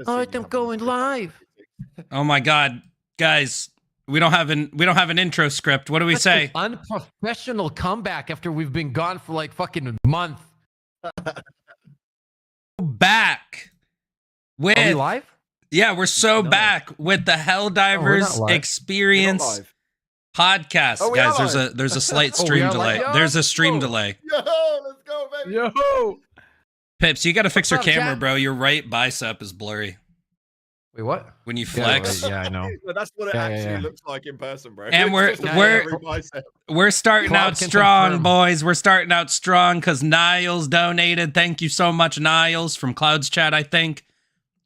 All right, I'm going live. Oh my God, guys, we don't have an intro script. What do we say? Unprofessional comeback after we've been gone for like fucking a month. Back with Are we live? Yeah, we're so back with the Helldivers Experience podcast. Oh, guys, there's a slight stream delay. There's a stream delay. Yo, let's go, baby. Yo. Pips, you got to fix your up, camera, Jack? bro. Your right bicep is blurry Wait, what? when you flex. Yeah, I know. Well, that's what it actually looks like in person, bro. And It's just a bicep. we're starting Claude out can strong, confirm. boys. We're starting out strong because Niles donated. Thank you so much, Niles, from Clouds Chat, I think.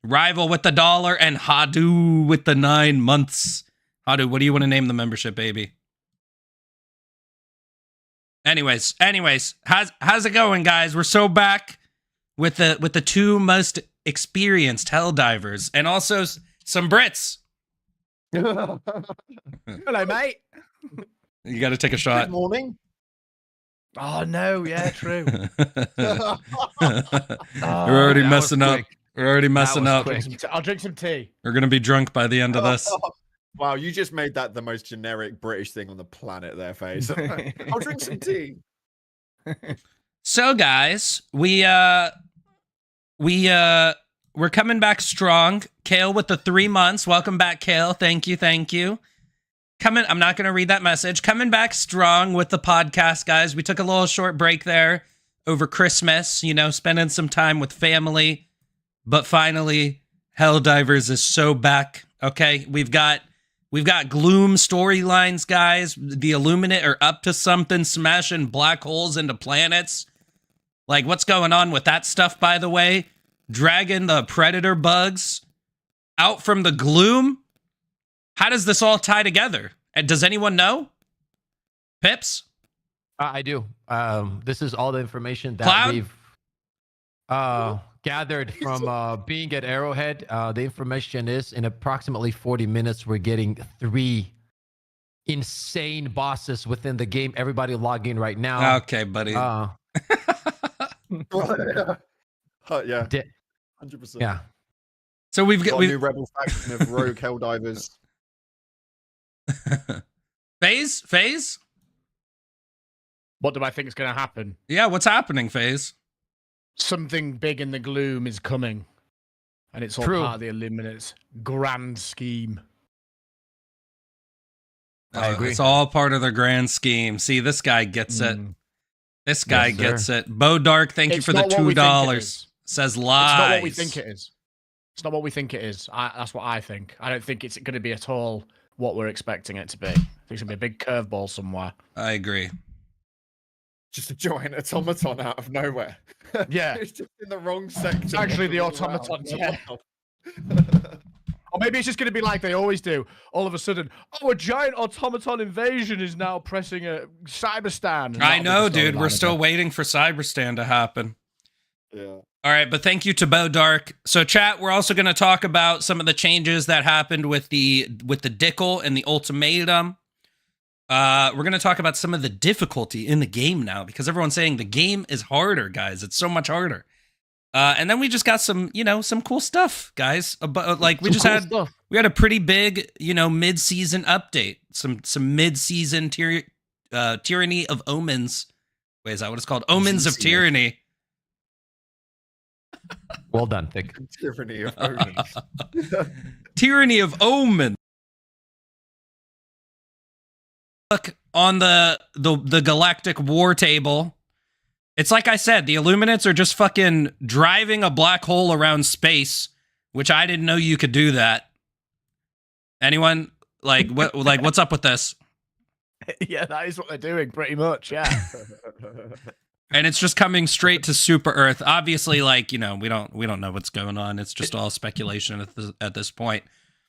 Rival with the $1 and Hadu with the 9 months. Hadu, what do you want to name the membership, baby? Anyways, how's it going, guys? We're so back with the two most experienced Helldivers and also some Brits. Hello, mate. You got to take a shot. Good morning. Oh no, yeah, true. We're already that messing was up. quick. We're already messing was up. quick. I'll drink some tea. We're gonna be drunk by the end of this. Wow, you just made that the most generic British thing on the planet there, Face. I'll drink some tea. So, guys, we're coming back strong. Kale with the 3 months. Welcome back, Kale. Thank you. I'm not gonna read that message. Coming back strong with the podcast, guys. We took a little short break there over Christmas, spending some time with family. But finally, Helldivers is so back. Okay, we've got Gloom storylines, guys. The Illuminate are up to something, smashing black holes into planets. Like, what's going on with that stuff, by the way? Dragging the Predator bugs out from the Gloom? How does this all tie together? And does anyone know? Pips? I do. This is all the information that Cloud? we've gathered from being at Arrowhead. The information is in approximately 40 minutes, we're getting 3 insane bosses within the game. Everybody log in right now. Okay, buddy. Yeah. Di- 100%. yeah. So we've Got got a new rebel faction of rogue Helldivers. FaZe? What do I think is going to happen? Yeah, what's happening, FaZe? Something big in the Gloom is coming, and it's all True. part of the Illuminate's grand scheme. I agree. It's all part of the grand scheme. See, this guy gets it. This guy Yes, gets sir. it. Bo Dark, thank you It's for the not what we think it $2. is. Says It's lies. not what we think it is. It's not what we think it is. That's what I think. I don't think it's going to be at all what we're expecting it to be. I think it's going to be a big curveball somewhere. I agree. Just a giant automaton out of nowhere. Yeah. It's just in the wrong section. It's actually the of world. automaton. Yeah. Or maybe it's just going to be like they always do. All of a sudden, a giant automaton invasion is now pressing a Cyberstan. And I that'll be know, the dude. We're storyline still of it. waiting for Cyberstan to happen. Yeah. All right, but thank you to Bo Dark. So, chat, we're also going to talk about some of the changes that happened with the Dickle and the Ultimatum. We're going to talk about some of the difficulty in the game now because everyone's saying the game is harder, guys. It's so much harder. And then we just got some cool stuff, guys. Like we had a pretty big, mid-season update. Some mid-season Tyranny of Omens. Wait, is that what it's called? Omens of Tyranny. Well done, Thick. Tyranny of Omens. Tyranny of Omen. Look on the galactic war table. It's like I said, the Illuminates are just fucking driving a black hole around space, which I didn't know you could do that. Anyone what's up with this? Yeah, that is what they're doing, pretty much. Yeah. And it's just coming straight to Super Earth. Obviously, we don't know what's going on. It's just all speculation at this point.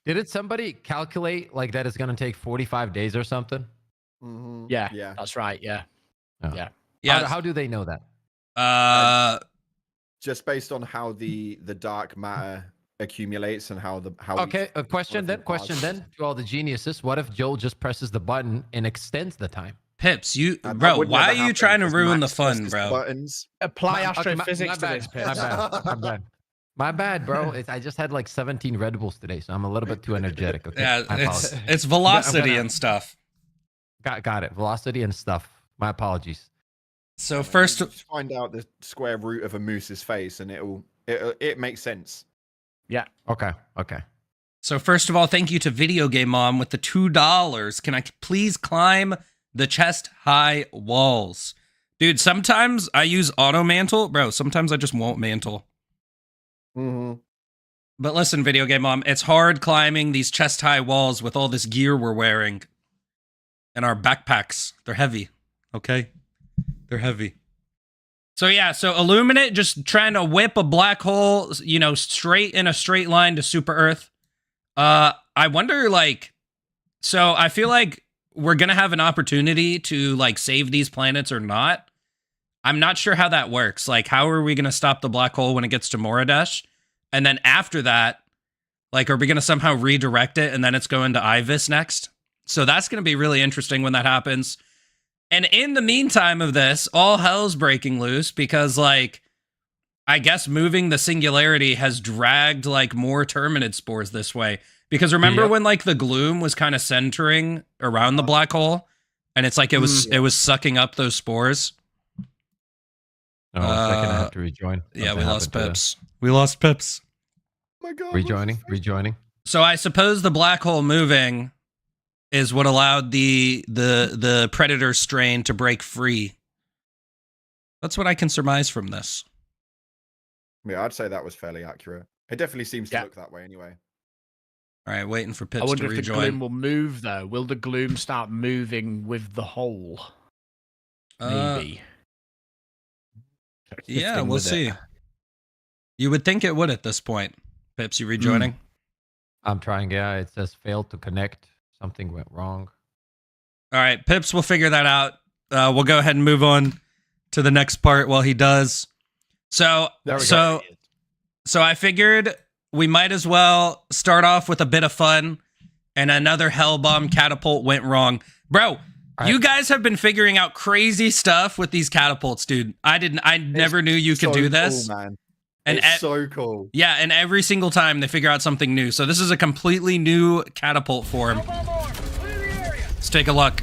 Didn't somebody calculate like that it's going to take 45 days or something? Mhm. Yeah. That's right. Yeah. Oh. Yeah. Yeah. How do they know that? Just based on how the dark matter accumulates and how Okay, a question then passes. to all the geniuses. What if Joel just presses the button and extends the time? Pips, That bro, would why never are you happen trying to because ruin the Max fun, presses bro? Buttons. Apply Okay, astrophysics my to this, bad. Pips. My bad. My bad, bro. I just had like 17 Red Bulls today, so I'm a little bit too energetic. Okay? Yeah, My apologies. it's velocity gonna- and stuff. Got it. Velocity and stuff. My apologies. So first, Just find out the square root of a moose's face, and it makes sense. Yeah. Okay. so first of all, thank you to Video Game Mom with the $2. Can I please climb the chest high walls? Dude, sometimes I use auto mantle. Bro, sometimes I just won't mantle. Mm-hmm. But listen, Video Game Mom, it's hard climbing these chest high walls with all this gear we're wearing. And our backpacks. They're heavy. Okay? They're heavy. So yeah, so Illuminate just trying to whip a black hole, straight in a straight line to Super Earth. I wonder, so I feel like we're gonna have an opportunity to save these planets or not. I'm not sure how that works. How are we gonna stop the black hole when it gets to Moradesh? And then after that, are we gonna somehow redirect it and then it's going to Ivis next? So that's gonna be really interesting when that happens. And in the meantime of this, all hell's breaking loose because, I guess moving the singularity has dragged, more Terminid spores this way. Because remember when, the Gloom was kind of centering around the black hole? And it's it was sucking up those spores? Oh, a second, I have to rejoin. Yeah, we Something lost happened to Pips. We lost Pips. Oh my God. Rejoining. So I suppose the black hole moving is what allowed the predator strain to break free. That's what I can surmise from this. Yeah, I'd say that was fairly accurate. It definitely seems to Yeah. look that way anyway. All right, waiting for I Pips to wonder if the rejoin. gloom will move though. Will the gloom start moving with the hole? Maybe. Yeah, Shifting we'll with it. see. You would think it would at this point. Pips, you rejoining? I'm trying. Yeah, it says failed to connect. Something went wrong. All right, Pips, we'll figure that out. We'll go ahead and move on to the next part while he does. So I figured we might as well start off with a bit of fun. And another Hellbomb catapult went wrong. Bro, you guys have been figuring out crazy stuff with these catapults, dude. I never knew you could do this. Cool, man. And it's so cool. Yeah, and every single time they figure out something new. So this is a completely new catapult form. Let's take a look.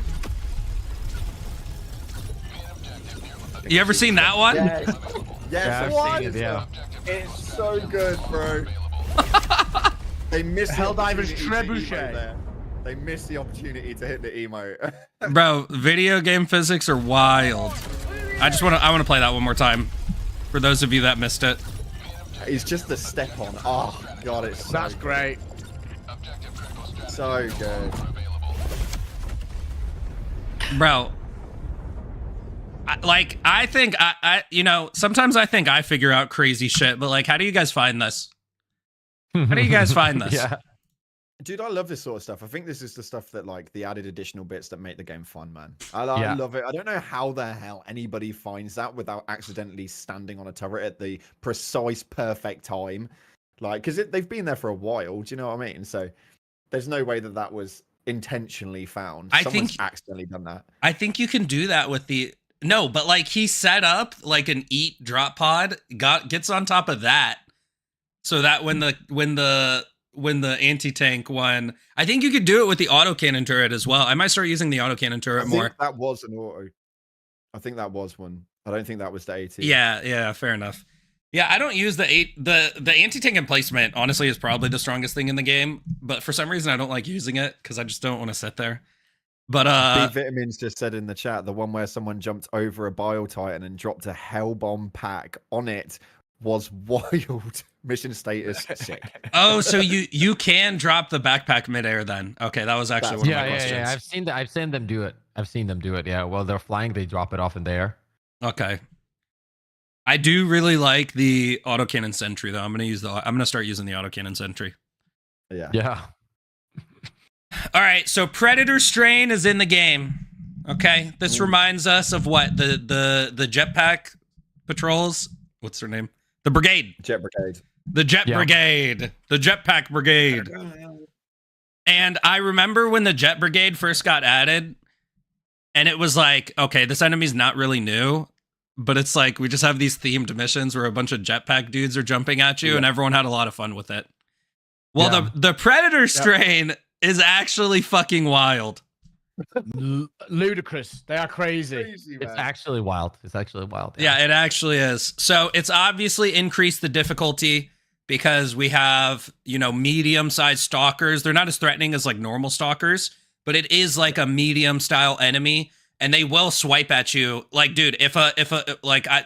You ever seen that one? Yes, Yeah, I've seen it, yeah. It's so good, bro. They missed the Helldiver's opportunity to emote trebuchet. there. They missed the opportunity to hit the emote. Bro, video game physics are wild. I want to play that one more time. For those of you that missed it. It's just the step on. Oh God, it's so That's good. great. So good. Bro. I think sometimes I think I figure out crazy shit, but how do you guys find this? How do you guys find this? Yeah. Dude, I love this sort of stuff. I think this is the stuff that the added additional bits that make the game fun, man. I Yeah. love it. I don't know how the hell anybody finds that without accidentally standing on a turret at the precise, perfect time. Because they've been there for a while. Do you know what I mean? So there's no way that was intentionally found. Someone's accidentally done that. I think you can do that with the no, but he set up an eat drop pod, gets on top of that, so that when the anti-tank one, I think you could do it with the autocannon turret as well. I might start using the autocannon turret more. That was an auto. I think that was one. I don't think that was the AT. Yeah, fair enough. Yeah, I don't use the anti-tank emplacement, honestly, is probably the strongest thing in the game, but for some reason I don't like using it because I just don't want to sit there. But B Vitamins just said in the chat, the one where someone jumped over a Bile Titan and dropped a Hellbomb pack on it was wild. Mission status sick. oh, so you can drop the backpack midair then? Okay, that was actually one of my questions. Yeah. I've seen them do it. Yeah. While they're flying, they drop it off in the air. Okay. I do really like the autocannon sentry though. I'm gonna start using the autocannon sentry. Yeah. Yeah. All right, so Predator Strain is in the game. Okay, this reminds us of what the jetpack patrols. What's their name? The brigade. Jet Brigade. The Jet Brigade. The Jetpack Brigade. And I remember when the Jet Brigade first got added, and it was okay, this enemy's not really new, but it's like we just have these themed missions where a bunch of jetpack dudes are jumping at you, and everyone had a lot of fun with it. Well, the Predator strain is actually fucking wild. Ludicrous. They are crazy. It's actually wild. It's actually wild. Yeah, it actually is. So it's obviously increased the difficulty because we have, you know, medium-sized stalkers. They're not as threatening as like normal stalkers, but it is like a medium-style enemy, and they will swipe at you. Like, dude,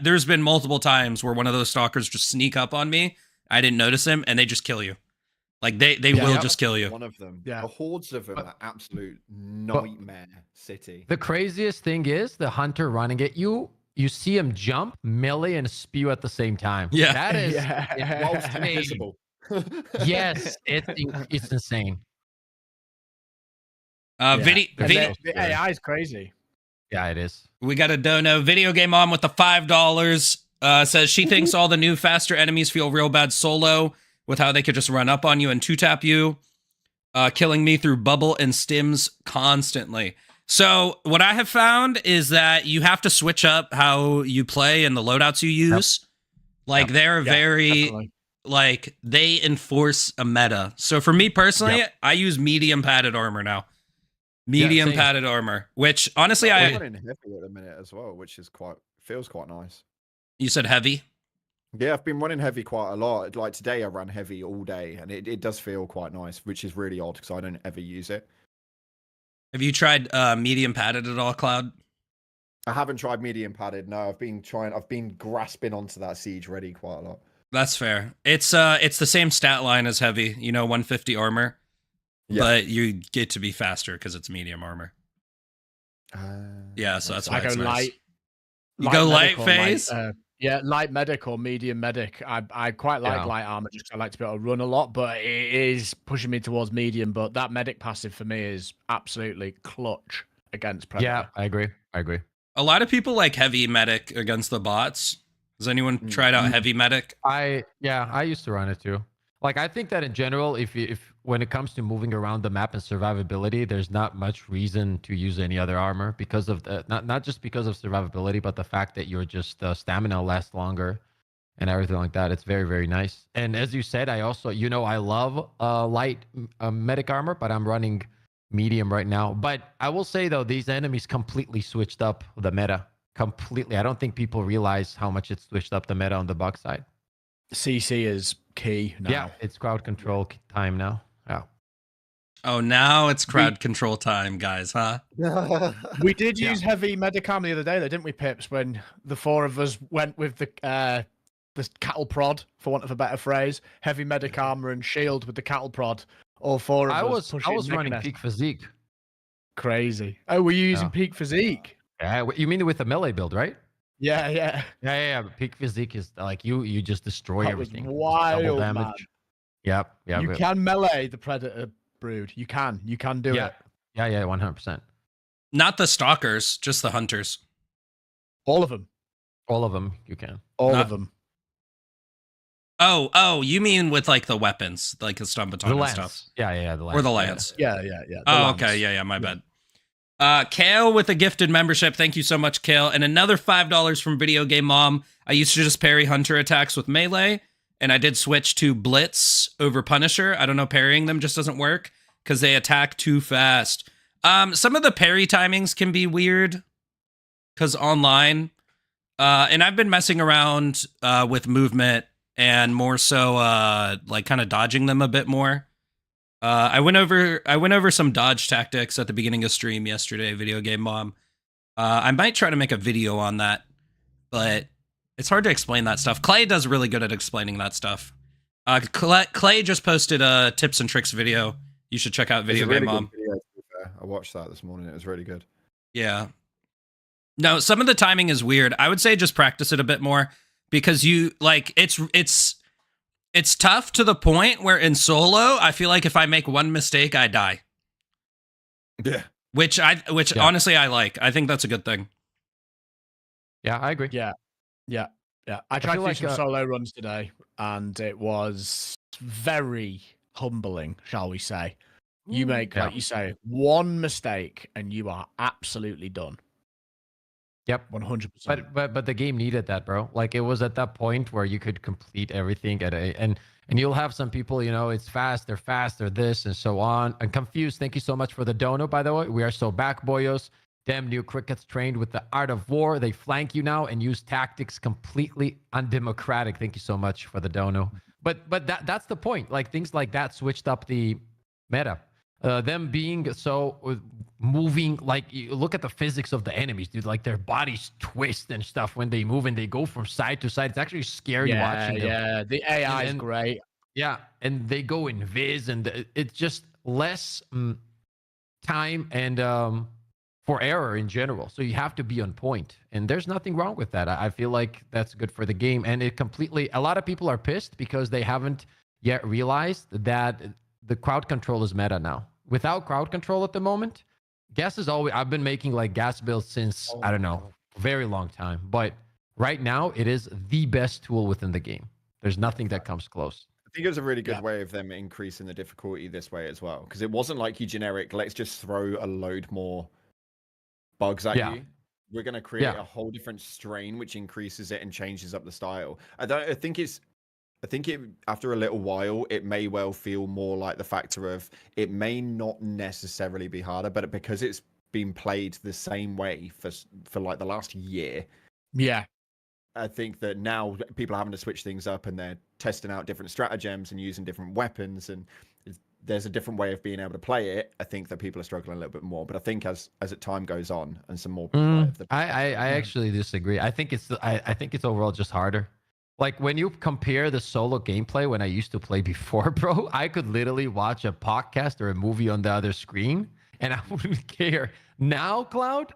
there's been multiple times where one of those stalkers just sneak up on me. I didn't notice him, and they just kill you. Like they will just kill you. One of them. Yeah. The hordes of them are absolute nightmare city. The craziest thing is the hunter running at you. You see him jump, melee, and spew at the same time. Yeah. That is Whilst insane. invisible. Yes, it's insane. The AI is crazy. Yeah, it is. We got a dono. Video Game Mom with the $5 says she thinks all the new faster enemies feel real bad solo with how they could just run up on you and two-tap you, killing me through bubble and stims constantly. So what I have found is that you have to switch up how you play and the loadouts you use. Like they're very, definitely. like they enforce a meta. So for me personally, I use medium padded armor now. Medium padded armor, which honestly I'm running heavy at the minute as well, which is feels quite nice. You said heavy? Yeah, I've been running heavy quite a lot. Like today, I ran heavy all day, and it does feel quite nice, which is really odd because I don't ever use it. Have you tried medium padded at all, Cloud? I haven't tried medium padded. No, I've been grasping onto that siege ready quite a lot. That's fair. It's the same stat line as heavy, you know, 150 armor, but you get to be faster because it's medium armor. Yeah, so that's why I go it's nice. light. You go light phase? Light medic or medium medic. I quite like light armor just 'cause I like to be able to run a lot, but it is pushing me towards medium. But that medic passive for me is absolutely clutch against Predator. Yeah, I agree. A lot of people like heavy medic against the bots. Has anyone tried out heavy medic? I used to run it too. Like I think that in general, if when it comes to moving around the map and survivability, there's not much reason to use any other armor because of the not just because of survivability, but the fact that your just stamina lasts longer and everything like that. It's very, very nice. And as you said, I also, you know, I love light medic armor, but I'm running medium right now. But I will say though, these enemies completely switched up the meta. Completely. I don't think people realize how much it switched up the meta on the bug side. CC is key now. Yeah, it's crowd control time now. Yeah. Oh, now it's crowd control time, guys, huh? We did use heavy medic armor the other day, though, didn't we, Pips? When the four of us went with the cattle prod, for want of a better phrase, heavy medic armor and shield with the cattle prod. All four of us. I was running peak physique. Crazy. Oh, were you using peak physique? Yeah, you mean with the melee build, right? Yeah. But peak physique is like you just destroy everything. Wild, double damage. man. Yep. You can melee the Predator brood. You can do it. Yeah, 100%. Not the stalkers, just the hunters. All of them. You can. All of them. Oh, you mean with like the weapons, like the stun baton and stuff? Yeah, the lance. Or the lance. Yeah. Okay, yeah, my bad. Kale with a gifted membership. Thank you so much, Kale. And another $5 from Video Game Mom. I used to just parry hunter attacks with melee, and I did switch to Blitz over Punisher. I don't know, parrying them just doesn't work because they attack too fast. Some of the parry timings can be weird because online. And I've been messing around with movement and more so like kind of dodging them a bit more. I went over some dodge tactics at the beginning of stream yesterday, Video Game Mom. I might try to make a video on that, but it's hard to explain that stuff. Clay does really good at explaining that stuff. Clay just posted a tips and tricks video. You should check out Video Game Mom. Video, I watched that this morning. It was really good. Yeah. No, some of the timing is weird. I would say just practice it a bit more because you like it's tough to the point where in solo, I feel like if I make one mistake, I die. Yeah. Which honestly I like. I think that's a good thing. Yeah, I agree. Yeah. I tried to do some solo runs today, and it was very humbling, shall we say. You make, like you say, one mistake, and you are absolutely done. Yep. 100%. But the game needed that, bro. Like it was at that point where you could complete everything and you'll have some people, it's fast, they're this and so on. And confused. Thank you so much for the dono, by the way. We are so back, boyos. Damn new crickets trained with the art of war. They flank you now and use tactics completely undemocratic. Thank you so much for the dono. But that's the point. Like things like that switched up the meta. Them being so moving, like you look at the physics of the enemies, dude. Like their bodies twist and stuff when they move and they go from side to side. It's actually scary watching them. Yeah, the AI is great. Yeah, and they go in viz, and it's just less time and for error in general. So you have to be on point, and there's nothing wrong with that. I feel like that's good for the game, and it completely. A lot of people are pissed because they haven't yet realized that the crowd control is meta now. Without crowd control at the moment, gas is always. I've been making like gas builds since I don't know, very long time, but right now it is the best tool within the game. There's nothing that comes close. I think it was a really good way of them increasing the difficulty this way as well, because it wasn't like you generic, let's just throw a load more bugs at you. We're going to create a whole different strain which increases it and changes up the style. I think after a little while it may well feel more like the factor of it may not necessarily be harder, but because it's been played the same way for like the last year. Yeah. I think that now people are having to switch things up and they're testing out different stratagems and using different weapons, and there's a different way of being able to play it. I think that people are struggling a little bit more, but I think as time goes on and some more I actually disagree. I think it's overall just harder. Like when you compare the solo gameplay when I used to play before, bro, I could literally watch a podcast or a movie on the other screen and I wouldn't care. Now, Cloud,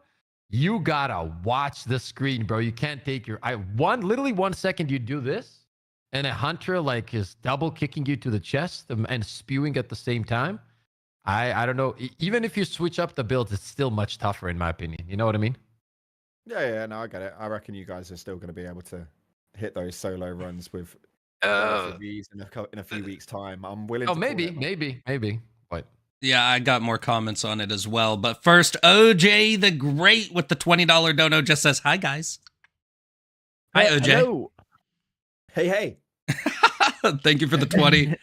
you gotta watch the screen, bro. You can't take literally 1 second you do this, and a hunter like is double kicking you to the chest and spewing at the same time. I don't know. Even if you switch up the builds, it's still much tougher in my opinion. You know what I mean? Yeah, no, I get it. I reckon you guys are still going to be able to hit those solo runs with these in a few weeks' time. I'm willing. Oh, maybe. But yeah, I got more comments on it as well. But first, OJ the Great with the $20 dono just says, hi, guys. Hi, OJ. Hello. Hey. Thank you for the 20.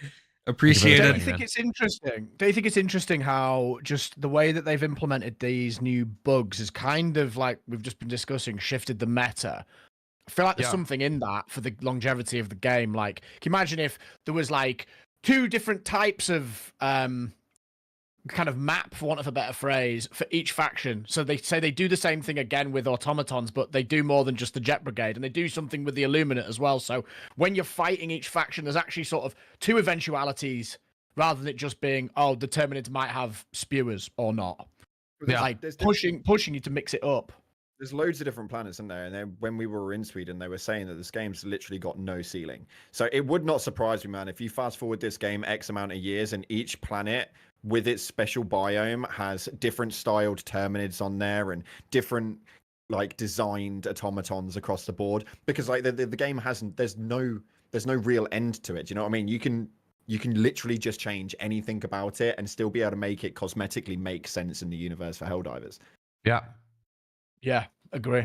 Appreciate it. Do you think it's interesting? Do you think it's interesting how just the way that they've implemented these new bugs is kind of like we've just been discussing, shifted the meta? I feel like there's something in that for the longevity of the game. Like, can you imagine if there was like 2 different types of kind of map, for want of a better phrase, for each faction? So they say they do the same thing again with automatons, but they do more than just the Jet Brigade, and they do something with the Illuminate as well. So when you're fighting each faction, there's actually sort of 2 eventualities rather than it just being, oh, the Terminators might have spewers or not. Yeah. Like pushing you to mix it up. There's loads of different planets in there, and then when we were in Sweden, they were saying that this game's literally got no ceiling. So it would not surprise me, man, if you fast forward this game X amount of years and each planet with its special biome has different styled Terminids on there and different like designed automatons across the board, because like the game hasn't, there's no real end to it. Do you know what I mean? You can literally just change anything about it and still be able to make it cosmetically make sense in the universe for Helldivers. Yeah, agree.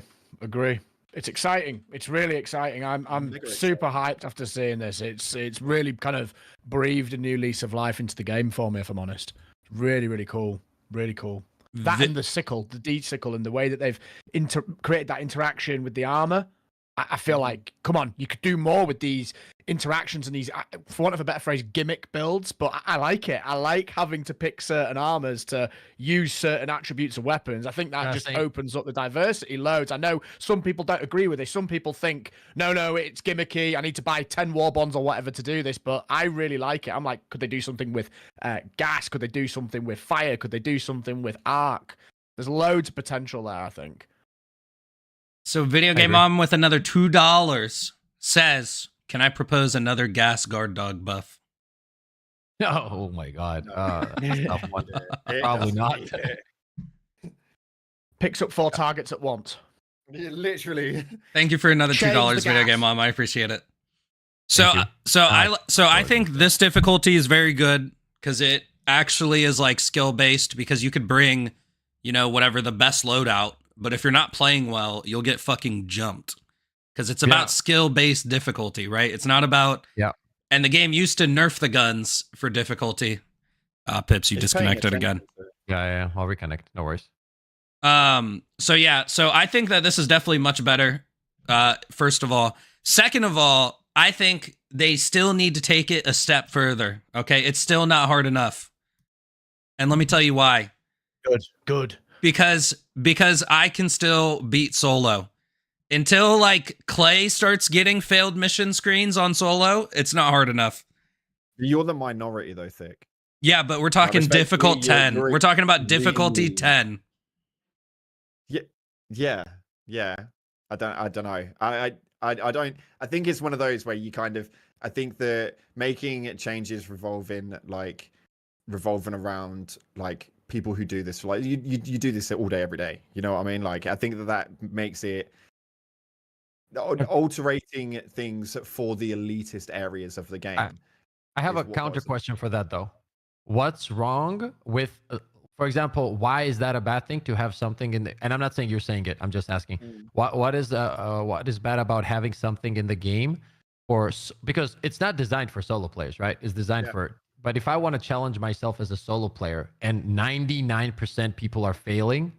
It's exciting. It's really exciting. I'm super hyped after seeing this. It's really kind of breathed a new lease of life into the game for me, if I'm honest. Really, really cool. Really cool. That and the sickle, the D sickle, and the way that they've created that interaction with the armor. I feel like, come on, you could do more with these interactions and these, for want of a better phrase, gimmick builds. But I like it. I like having to pick certain armors to use certain attributes of weapons. I think that just opens up the diversity loads. I know some people don't agree with it. Some people think, no, it's gimmicky. I need to buy 10 war bonds or whatever to do this. But I really like it. I'm like, could they do something with gas? Could they do something with fire? Could they do something with arc? There's loads of potential there, I think. So Video Game Mom with another $2 says, can I propose another gas guard dog buff? Oh my God. That's a tough one. Probably not. Picks up 4 targets at once. Yeah, literally. Thank you for another $2, Video Game Mom. I appreciate it. I think this difficulty is very good because it actually is like skill based, because you could bring, whatever the best loadout but if you're not playing well, you'll get fucking jumped. Because it's about skill-based difficulty, right? It's not about... Yeah. And the game used to nerf the guns for difficulty. Pips, you disconnected again. Yeah. I'll reconnect. No worries. So I think that this is definitely much better. First of all. Second of all, I think they still need to take it a step further. Okay, it's still not hard enough. And let me tell you why. Good. Because I can still beat solo. Until like Clay starts getting failed mission screens on solo, it's not hard enough. You're the minority though, Thick. Yeah, but we're talking difficult 10. We're talking about difficulty 10. Yeah. I don't know. I don't. I think it's one of those where you kind of. I think that making changes revolving around like people who do this, like you do this all day, every day. You know what I mean? Like I think that makes it altering things for the elitist areas of the game. I have a counter question for that though. What's wrong with? For example, why is that a bad thing to have something in the? And I'm not saying you're saying it. I'm just asking. What is bad about having something in the game, because it's not designed for solo players, right? It's designed for. But if I want to challenge myself as a solo player, and 99% people are failing,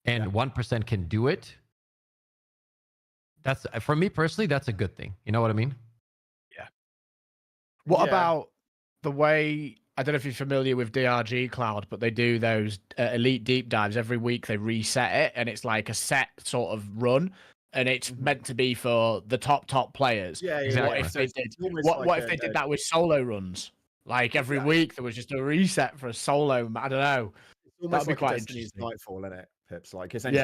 and 1% can do it, that's for me personally. That's a good thing. You know what I mean? Yeah. What about the way? I don't know if you're familiar with DRG Cloud, but they do those elite deep dives every week. They reset it, and it's like a set sort of run, and it's meant to be for the top players. Yeah, exactly. What if they did that with solo runs? Like every week there was just a reset for a solo. I don't know. That'd be quite interesting. Nightfall, isn't it? Pips, like essentially,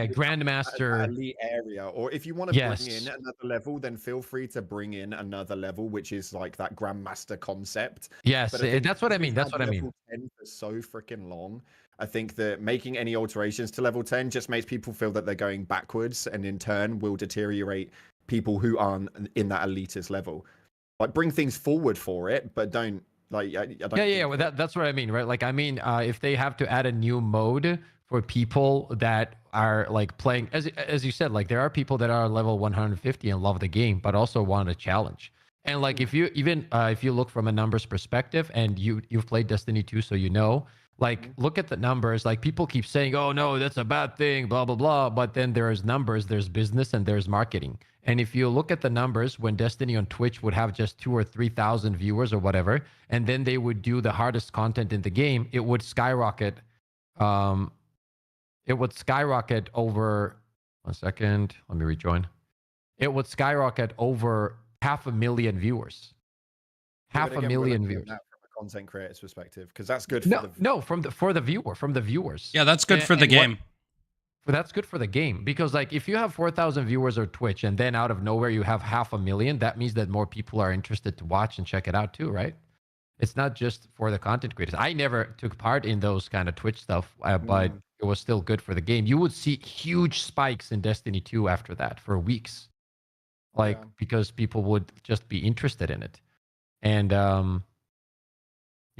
Grandmaster elite area, or if you want to bring in another level, then feel free to bring in another level, which is like that Grandmaster concept. Yes, that's what I mean. That's what I mean. Level 10 for so freaking long. I think that making any alterations to level 10 just makes people feel that they're going backwards, and in turn will deteriorate people who aren't in that elitist level. Like bring things forward for it, but don't like. I don't. Yeah. Well, that's what I mean, right? Like, I mean, if they have to add a new mode for people that are like playing, as you said, like there are people that are level 150 and love the game, but also want a challenge. And like if you if you look from a numbers perspective, and you've played Destiny 2, so you know, like look at the numbers. Like people keep saying, "Oh no, that's a bad thing," blah blah blah. But then there's numbers, there's business, and there's marketing. And if you look at the numbers, when Destiny on Twitch would have just 2,000 or 3,000 viewers or whatever, and then they would do the hardest content in the game, it would skyrocket. It would skyrocket over. 1 second, let me rejoin. It would skyrocket over 500,000 viewers. 500,000 viewers. From a content creator's perspective, because that's good. For the viewers. Yeah, that's good for the game. That's good for the game, because like if you have 4,000 viewers on Twitch and then out of nowhere you have 500,000, that means that more people are interested to watch and check it out too, right? It's not just for the content creators. I never took part in those kind of Twitch stuff, but it was still good for the game. You would see huge spikes in Destiny 2 after that for weeks, because people would just be interested in it. And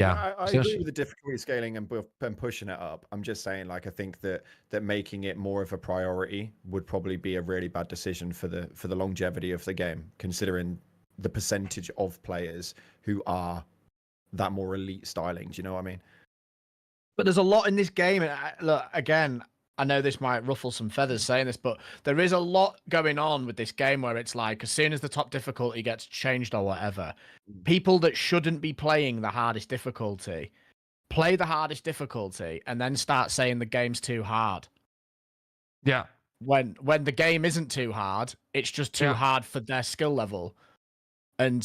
I agree with the difficulty scaling and pushing it up. I'm just saying, like, I think that making it more of a priority would probably be a really bad decision for the longevity of the game, considering the percentage of players who are that more elite styling. Do you know what I mean? But there's a lot in this game. And look, again, I know this might ruffle some feathers saying this, but there is a lot going on with this game where it's like, as soon as the top difficulty gets changed or whatever, people that shouldn't be playing the hardest difficulty play the hardest difficulty and then start saying the game's too hard. Yeah. When the game isn't too hard, it's just too hard for their skill level. And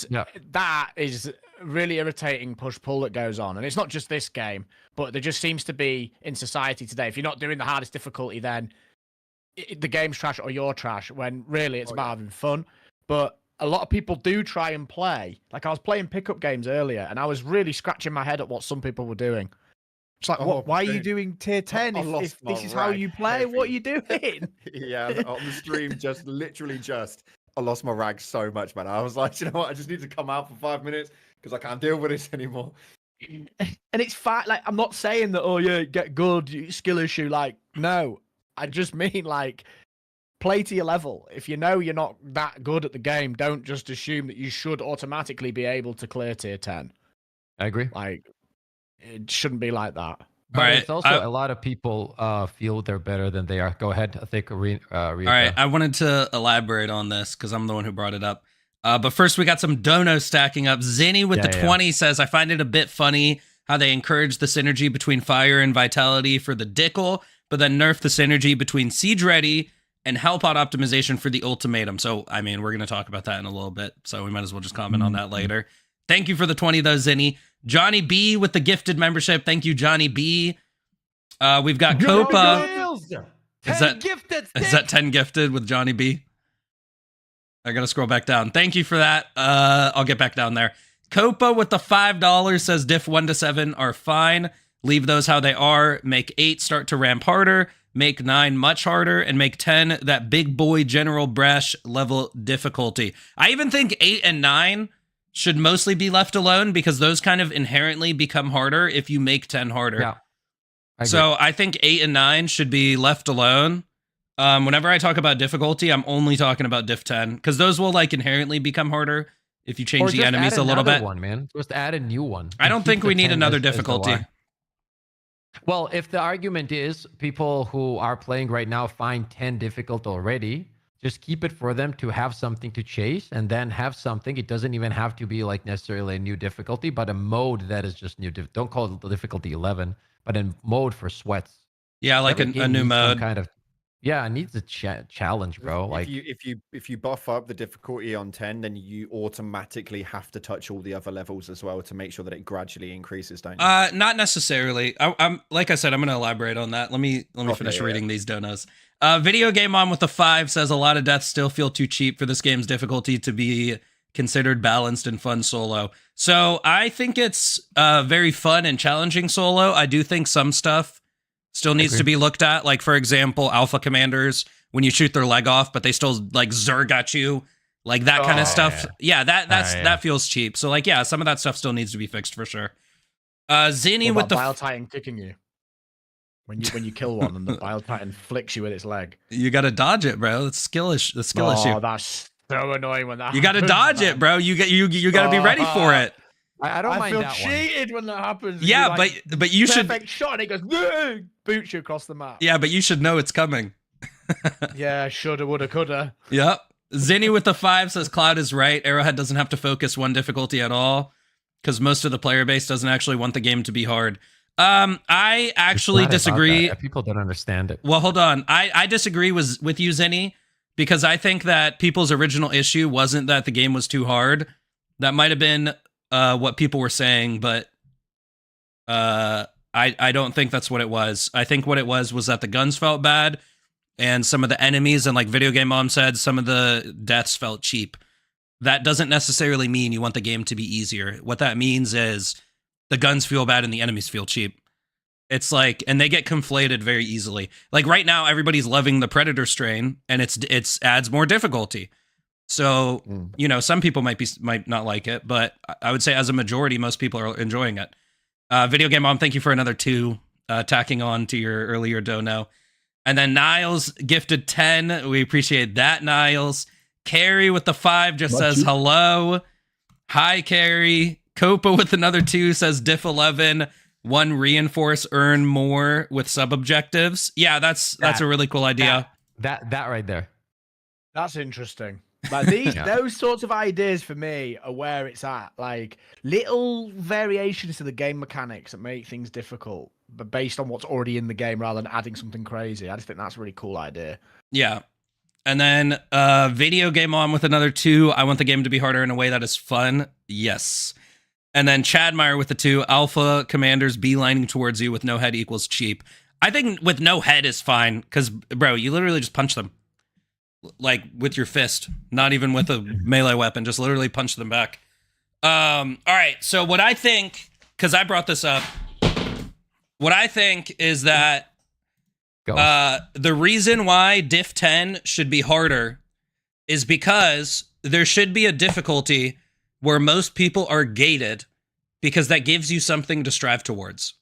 that is really irritating push-pull that goes on. And it's not just this game, but there just seems to be in society today, if you're not doing the hardest difficulty, then the game's trash or you're trash, when really it's about having fun. But a lot of people do try and play. Like, I was playing pickup games earlier, and I was really scratching my head at what some people were doing. It's like, why are you doing tier 10 if this is how you play? What are you doing? Yeah, on the stream, I lost my rag so much, man. I was like, you know what? I just need to come out for 5 minutes because I can't deal with this anymore. And it's fine. Like, I'm not saying that, get good, skill issue. Like, no. I just mean like play to your level. If you know you're not that good at the game, don't just assume that you should automatically be able to clear tier 10. I agree. Like, it shouldn't be like that. But All right, it's also a lot of people feel they're better than they are. Go ahead. I think all right, I wanted to elaborate on this because I'm the one who brought it up. But first, we got some donos stacking up. Zinni with the 20 says, I find it a bit funny how they encourage the synergy between fire and vitality for the Dickle, but then nerf the synergy between Siege Ready and help out optimization for the Ultimatum. So, I mean, we're going to talk about that in a little bit, so we might as well just comment on that later. Thank you for the 20, though, Zinni. Johnny B with the gifted membership. Thank you, Johnny B. We've got Copa. Is that 10 gifted with Johnny B? I got to scroll back down. Thank you for that. I'll get back down there. Copa with the $5 says diff 1 to 7 are fine. Leave those how they are. Make 8 start to ramp harder. Make 9 much harder. And make 10 that big boy general brash level difficulty. I even think 8 and 9 should mostly be left alone because those kind of inherently become harder if you make 10 harder. Yeah. So I think 8 and 9 should be left alone. Whenever I talk about difficulty, I'm only talking about diff 10 because those will like inherently become harder if you change the enemies a little bit. One, man. Just add a new one. I don't think we need another difficulty. Well, if the argument is people who are playing right now find 10 difficult already, just keep it for them to have something to chase and then have something. It doesn't even have to be like necessarily a new difficulty, but a mode that is just new. Don't call it the difficulty 11, but a mode for sweats. Yeah, like a new mode. Kind of. Yeah, it needs a challenge, bro. Like if you buff up the difficulty on 10, then you automatically have to touch all the other levels as well to make sure that it gradually increases, don't you? Not necessarily. I'm like I said, I'm going to elaborate on that. Let me finish reading these donos. Video Game On with the 5 says a lot of deaths still feel too cheap for this game's difficulty to be considered balanced and fun solo. So I think it's very fun and challenging solo. I do think some stuff still needs to be looked at. Like, for example, alpha commanders, when you shoot their leg off, but they still like zerg at you, like that kind of stuff. Yeah, that feels cheap. So like, yeah, some of that stuff still needs to be fixed for sure. Zinni with the Bile Titan kicking you when you kill one and the Bile Titan flicks you with its leg. You got to dodge it, bro. It's the skill issue. Oh, that's so annoying when that. You got to dodge it, bro. You got to be ready for it. I don't mind that one. I feel cheated when that happens. Yeah, like, but you should perfect shot and it goes boots you across the map. Yeah, but you should know it's coming. Yeah, shoulda, woulda, coulda. Yep. Zinni with the 5 says Cloud is right. Arrowhead doesn't have to focus one difficulty at all because most of the player base doesn't actually want the game to be hard. I actually disagree. People don't understand it. Well, hold on. I disagree with you, Zinni, because I think that people's original issue wasn't that the game was too hard. That might have been what people were saying, but I don't think that's what it was. I think what it was that the guns felt bad and some of the enemies, and like Video Game Mom said, some of the deaths felt cheap. That doesn't necessarily mean you want the game to be easier. What that means is the guns feel bad and the enemies feel cheap. It's like, and they get conflated very easily. Like right now, everybody's loving the Predator strain, and it's adds more difficulty. So, you know, some people might not like it, but I would say as a majority, most people are enjoying it. Video Game Mom, thank you for another 2, tacking on to your earlier dono. And then Niles gifted 10. We appreciate that, Niles. Carrie with the 5 just says hello. Hi, Carrie. Copa with another 2 says diff 11. 1 reinforce, earn more with sub objectives. Yeah, that's a really cool idea. That right there. That's interesting. Like those sorts of ideas for me are where it's at. Like little variations to the game mechanics that make things difficult, but based on what's already in the game rather than adding something crazy. I just think that's a really cool idea. Yeah. And then Video Game On with another 2. I want the game to be harder in a way that is fun. Yes. And then Chadmeyer with the 2. Alpha commanders beelining towards you with no head equals cheap. I think with no head is fine because, bro, you literally just punch them. Like with your fist, not even with a melee weapon, just literally punch them back. All right, so what I think, because I brought this up, what I think is that the reason why diff 10 should be harder is because there should be a difficulty where most people are gated, because that gives you something to strive towards.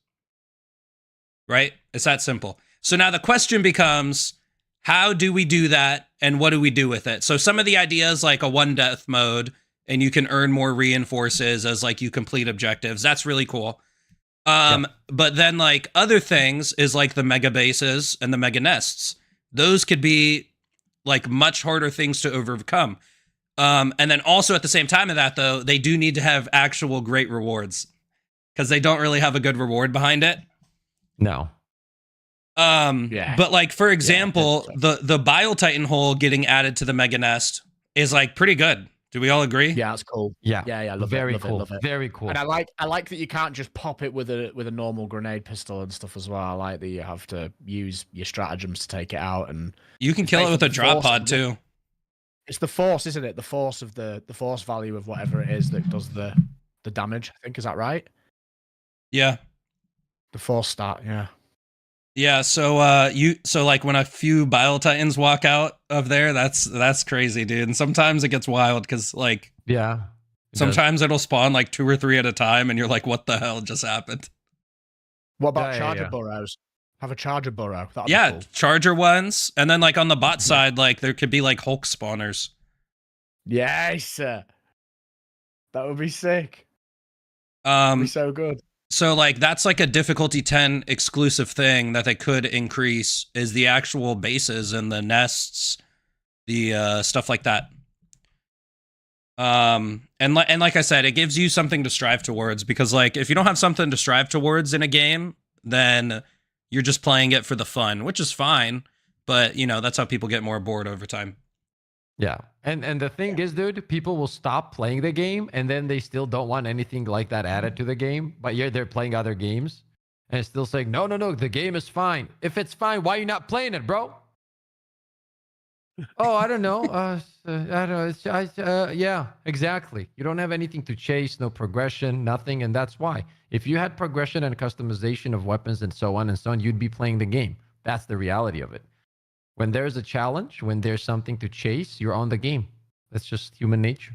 Right? It's that simple. So now the question becomes, how do we do that and what do we do with it? So some of the ideas like a one death mode and you can earn more reinforces as like you complete objectives. That's really cool. But then like other things is like the mega bases and the mega nests. Those could be like much harder things to overcome. And then also at the same time of that though, they do need to have actual great rewards because they don't really have a good reward behind it. No. But like for example, the Bile Titan hole getting added to the Mega Nest is like pretty good. Do we all agree? Yeah, that's cool. Yeah. Love Very it, cool. love it. Very cool. And I like that you can't just pop it with a normal grenade pistol and stuff as well. I like that you have to use your stratagems to take it out, and you can kill it with a drop pod too. It's the force, isn't it? The force of the force value of whatever it is that does the damage. I think, is that right? Yeah. The force stat, yeah. Yeah, so like when a few Bile Titans walk out of there, that's crazy, dude. And sometimes it gets wild because like sometimes it'll spawn like 2 or 3 at a time, and you're like, what the hell just happened? What about charger burrows? Have a charger burrow. That'd be cool. Charger ones, and then like on the bot side, like there could be like Hulk spawners. Yes, that would be sick. That'd be so good. So like that's like a difficulty 10 exclusive thing that they could increase is the actual bases and the nests, the stuff like that. And like I said, it gives you something to strive towards because like if you don't have something to strive towards in a game, then you're just playing it for the fun, which is fine, but you know, that's how people get more bored over time. Yeah. And the thing is, dude, people will stop playing the game and then they still don't want anything like that added to the game. But yeah, they're playing other games and it's still saying, no, the game is fine. If it's fine, why are you not playing it, bro? Oh, I don't know. I don't know. Yeah, exactly. You don't have anything to chase, no progression, nothing. And that's why. If you had progression and customization of weapons and so on, you'd be playing the game. That's the reality of it. When there's a challenge, when there's something to chase, you're on the game. That's just human nature.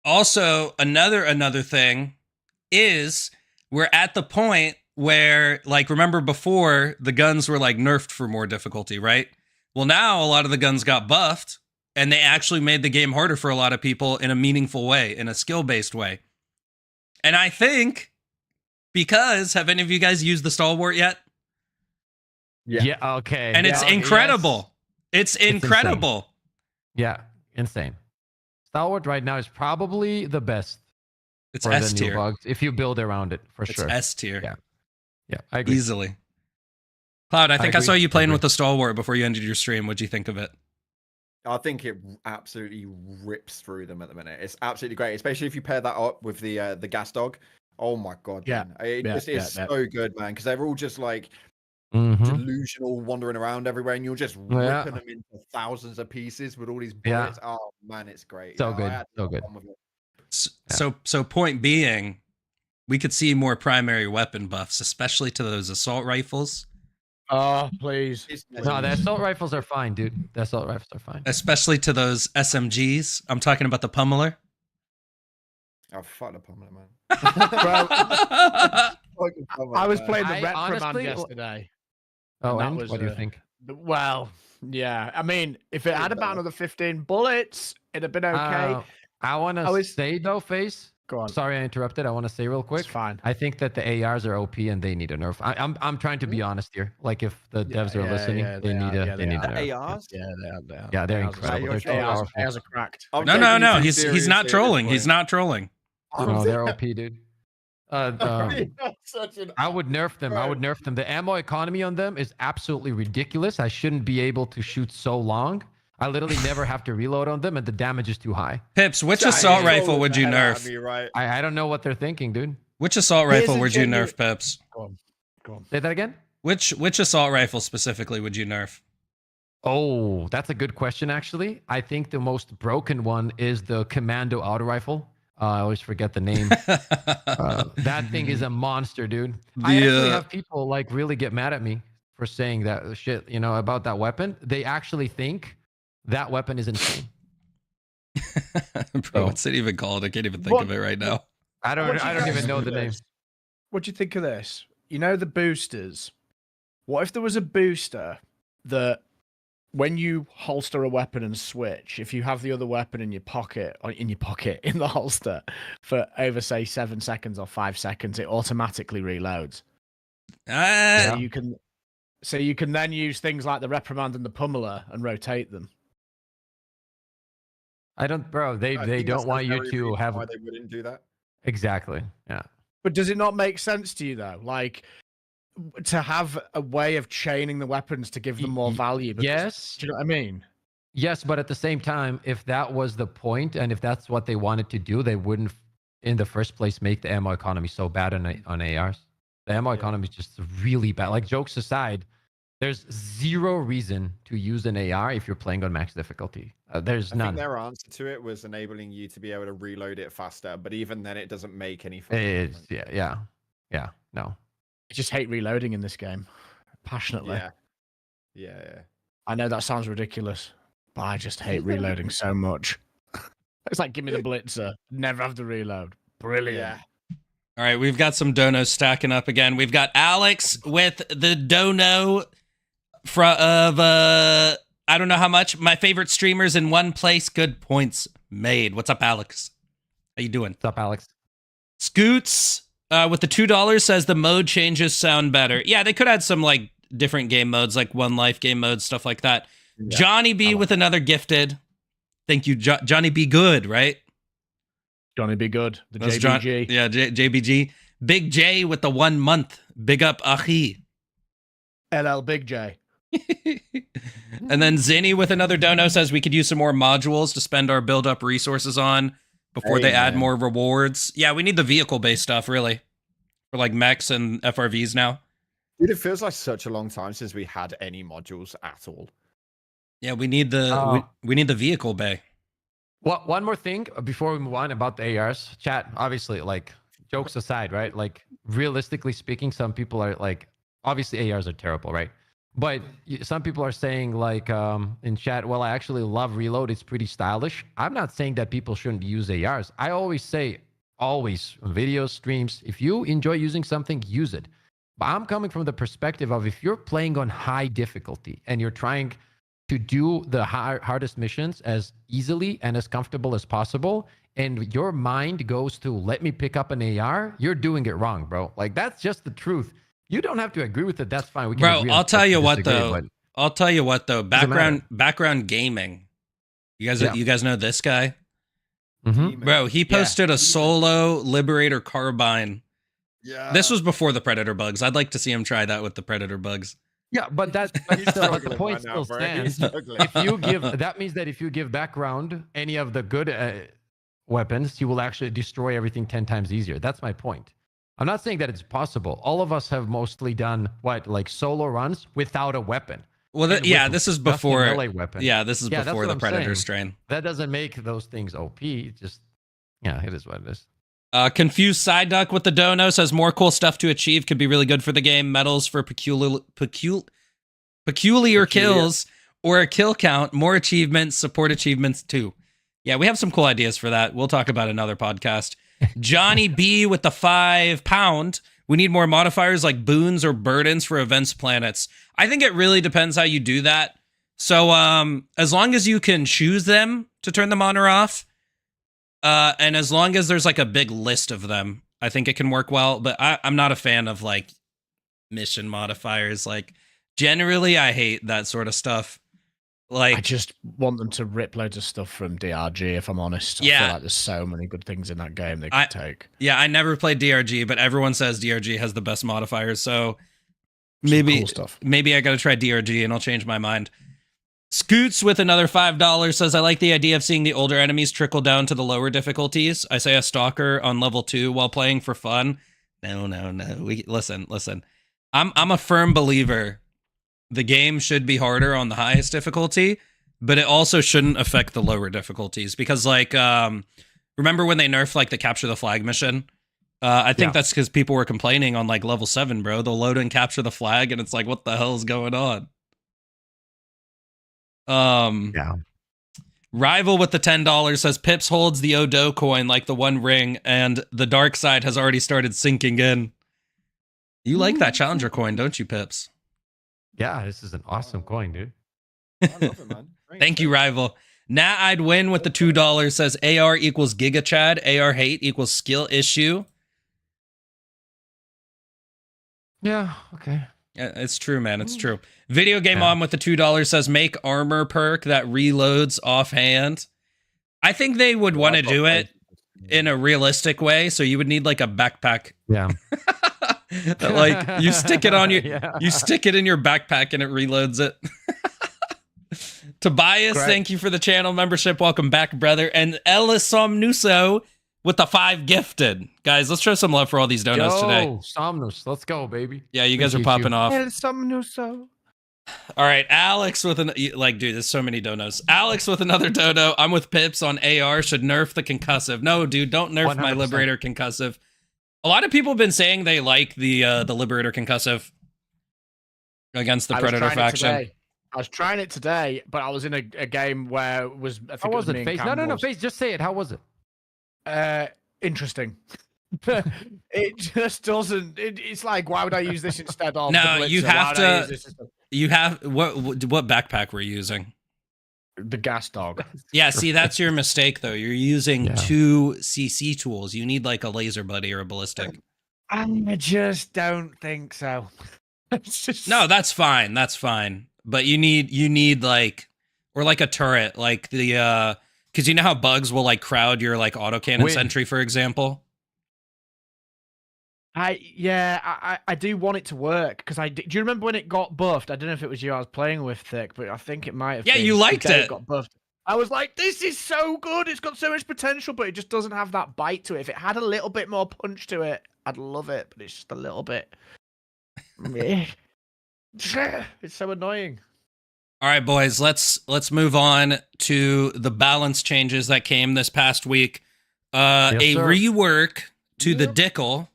Also, another thing is we're at the point where, like, remember before the guns were like nerfed for more difficulty, right? Well, now a lot of the guns got buffed and they actually made the game harder for a lot of people in a meaningful way, in a skill-based way. And I think because, have any of you guys used the Stalwart yet? Yeah. Okay. And it's incredible. Yes. It's incredible. Insane. Yeah. Insane. Stalwart right now is probably the best. It's S tier. Bugs, if you build around it, for sure. It's S tier. Yeah. Yeah. I agree. Easily. Cloud, I think I saw you playing with the Stalwart before you ended your stream. What'd you think of it? I think it absolutely rips through them at the minute. It's absolutely great, especially if you pair that up with the gas dog. Oh my god. Yeah. Man. It just is so good, man, because they're all just like delusional, wandering around everywhere, and you're just ripping them into thousands of pieces with all these bullets. Oh man, it's great. So good. So good. So point being, we could see more primary weapon buffs, especially to those assault rifles. Oh, please. No, the assault rifles are fine, dude. The assault rifles are fine. Especially to those SMGs. I'm talking about the pummeler. Oh, fuck the pummeler, man. I was playing the Reprimand yesterday. Oh, and what do you think? Well, yeah. I mean, if it had about another 15 bullets, it'd have been okay. I want to say, though, Face. Go on. Sorry, I interrupted. I want to say real quick. It's fine. I think that the ARs are OP and they need a nerf. I'm trying to be honest here. Like, if the devs are listening, they need a nerf. ARs? Yeah, they're incredible. ARs are cracked. No. He's not trolling. He's not trolling. No, they're OP, dude. I would nerf them. I would nerf them. The ammo economy on them is absolutely ridiculous. I shouldn't be able to shoot so long. I literally never have to reload on them, and the damage is too high. Pips, which assault rifle would you nerf? I don't know what they're thinking, dude. Which assault rifle would you nerf, Pips? Go on. Say that again? Which assault rifle specifically would you nerf? Oh, that's a good question, actually. I think the most broken one is the Commando auto rifle. I always forget the name. That thing is a monster, dude. I actually have people like really get mad at me for saying that shit, about that weapon. They actually think that weapon is insane. Bro, what's it even called? I can't even think of it right now. I don't even know the name. What do you think of this? You know the boosters What if there was a booster that when you holster a weapon and switch, if you have the other weapon in your pocket, in the holster, for over, say, 7 seconds or 5 seconds, it automatically reloads. So you can then use things like the reprimand and the pummeler and rotate them. I don't, bro. They don't want you to have. Why they wouldn't do that? Exactly. Yeah. But does it not make sense to you though? Like, to have a way of chaining the weapons to give them more value. Because, yes. Do you know what I mean? Yes, but at the same time, if that was the point and if that's what they wanted to do, they wouldn't, in the first place, make the ammo economy so bad on ARs. The ammo economy is just really bad. Like, jokes aside, there's zero reason to use an AR if you're playing on max difficulty. There's none. I think their answer to it was enabling you to be able to reload it faster, but even then, it doesn't make any. Yeah. No. I just hate reloading in this game, passionately. Yeah. I know that sounds ridiculous, but I just hate reloading so much. It's like, give me the blitzer, never have to reload. Brilliant. Yeah. All right, we've got some donos stacking up again. We've got Alex with the dono of I don't know how much. My favorite streamers in one place. Good points made. What's up, Alex? How you doing? What's up, Alex? Scoots with the $2 says the mode changes sound better. Yeah, they could add some like different game modes, like one life game modes, stuff like that. Yeah, Johnny B with another gifted. Thank you, Johnny B. Good, right? Johnny B. Good, the JBG. JBG. Big J with the 1 month. Big up, Achi. LL Big J. And then Zinni with another dono says we could use some more modules to spend our build up resources on before they add more rewards. Yeah, we need the vehicle based stuff, really, for like mechs and FRVs now. Dude, it feels like such a long time since we had any modules at all. Yeah, we need the we need the vehicle bay. Well, one more thing before we move on about the ARs. Chat, obviously, like, jokes aside, right? Like, realistically speaking, some people are like, obviously ARs are terrible, right? But some people are saying, like, in chat, well, I actually love reload. It's pretty stylish. I'm not saying that people shouldn't use ARs. I always say, always, on videos, streams, if you enjoy using something, use it. But I'm coming from the perspective of if you're playing on high difficulty and you're trying to do the hardest missions as easily and as comfortable as possible, and your mind goes to, let me pick up an AR, you're doing it wrong, bro. Like, that's just the truth. You don't have to agree with it. That's fine. We can I'll tell you what though. Background gaming. You guys know this guy? Mm-hmm. Bro, he posted a solo Liberator carbine. Yeah. This was before the Predator bugs. I'd like to see him try that with the Predator bugs. Yeah, but the point still stands. If you give, that means that if you give background any of the good weapons, you will actually destroy everything 10 times easier. That's my point. I'm not saying that it's possible. All of us have mostly done like solo runs without a weapon. Well, this is before melee weapon. Yeah, this is before the Predator strain. That doesn't make those things OP. It just, it is what it is. Confused Side Duck with the dono says more cool stuff to achieve could be really good for the game. Medals for peculiar kills or a kill count. More achievements, support achievements too. Yeah, we have some cool ideas for that. We'll talk about another podcast. Johnny B with the £5. We need more modifiers like boons or burdens for events planets. I think it really depends how you do that. So as long as you can choose them to turn them on or off, and as long as there's like a big list of them, I think it can work well. But I'm not a fan of like mission modifiers. Like, generally, I hate that sort of stuff. Like, I just want them to rip loads of stuff from DRG, if I'm honest. I feel like there's so many good things in that game they could take. Yeah, I never played DRG, but everyone says DRG has the best modifiers. So maybe I got to try DRG and I'll change my mind. Scoots with another $5 says, I like the idea of seeing the older enemies trickle down to the lower difficulties. I say a stalker on level 2 while playing for fun. No. Listen. I'm a firm believer. The game should be harder on the highest difficulty, but it also shouldn't affect the lower difficulties because, like, remember when they nerfed like the capture the flag mission? I think that's because people were complaining on like level 7, bro. They'll load and capture the flag, and it's like, what the hell is going on? Rival with the $10 says Pips holds the Odo coin like the One Ring, and the dark side has already started sinking in. You like that Challenger coin, don't you, Pips? Yeah, this is an awesome coin, dude. I love it, man. Thank you, Rival. Now I'd win with the $2 says AR equals Giga Chad. AR hate equals skill issue. Yeah, okay. It's true, man. It's true. Video Game On with the $2 says make armor perk that reloads offhand. I think they would want to do it in a realistic way. So you would need like a backpack. Yeah. That, like you stick it on you stick it in your backpack and it reloads it. Tobias, thank you for the channel membership. Welcome back, brother. And Somnuso with the 5 gifted. Guys, let's show some love for all these donuts today. Somnus, let's go, baby. Yeah, you guys are popping off. Somnuso. All right, Alex with dude, there's so many donos. Alex with another dono. I'm with Pips on AR. Should nerf the concussive. No, dude, don't nerf 100%. My Liberator concussive. A lot of people have been saying they like the Liberator concussive against the Predator faction. I was trying it today, but I was in a game where it was. I think How was it, Face? No, Face. Just say it. How was it? Interesting. It just doesn't. It's like, why would I use this instead of? No, you have to. You have what backpack were you using? The gas dog. Yeah, see, that's your mistake though. You're using 2 CC tools. You need like a laser buddy or a ballistic. I just don't think so. No, that's fine. That's fine. But you need like, or like a turret, like the because you know how bugs will like crowd your like autocannon sentry, for example. I do want it to work because do you remember when it got buffed? I don't know if it was you I was playing with, Thick, but I think it might have. Yeah, you liked it. Got buffed. I was like, this is so good. It's got so much potential, but it just doesn't have that bite to it. If it had a little bit more punch to it, I'd love it. But it's just a little bit. It's so annoying. All right, boys, let's move on to the balance changes that came this past week. Rework to the Dickle.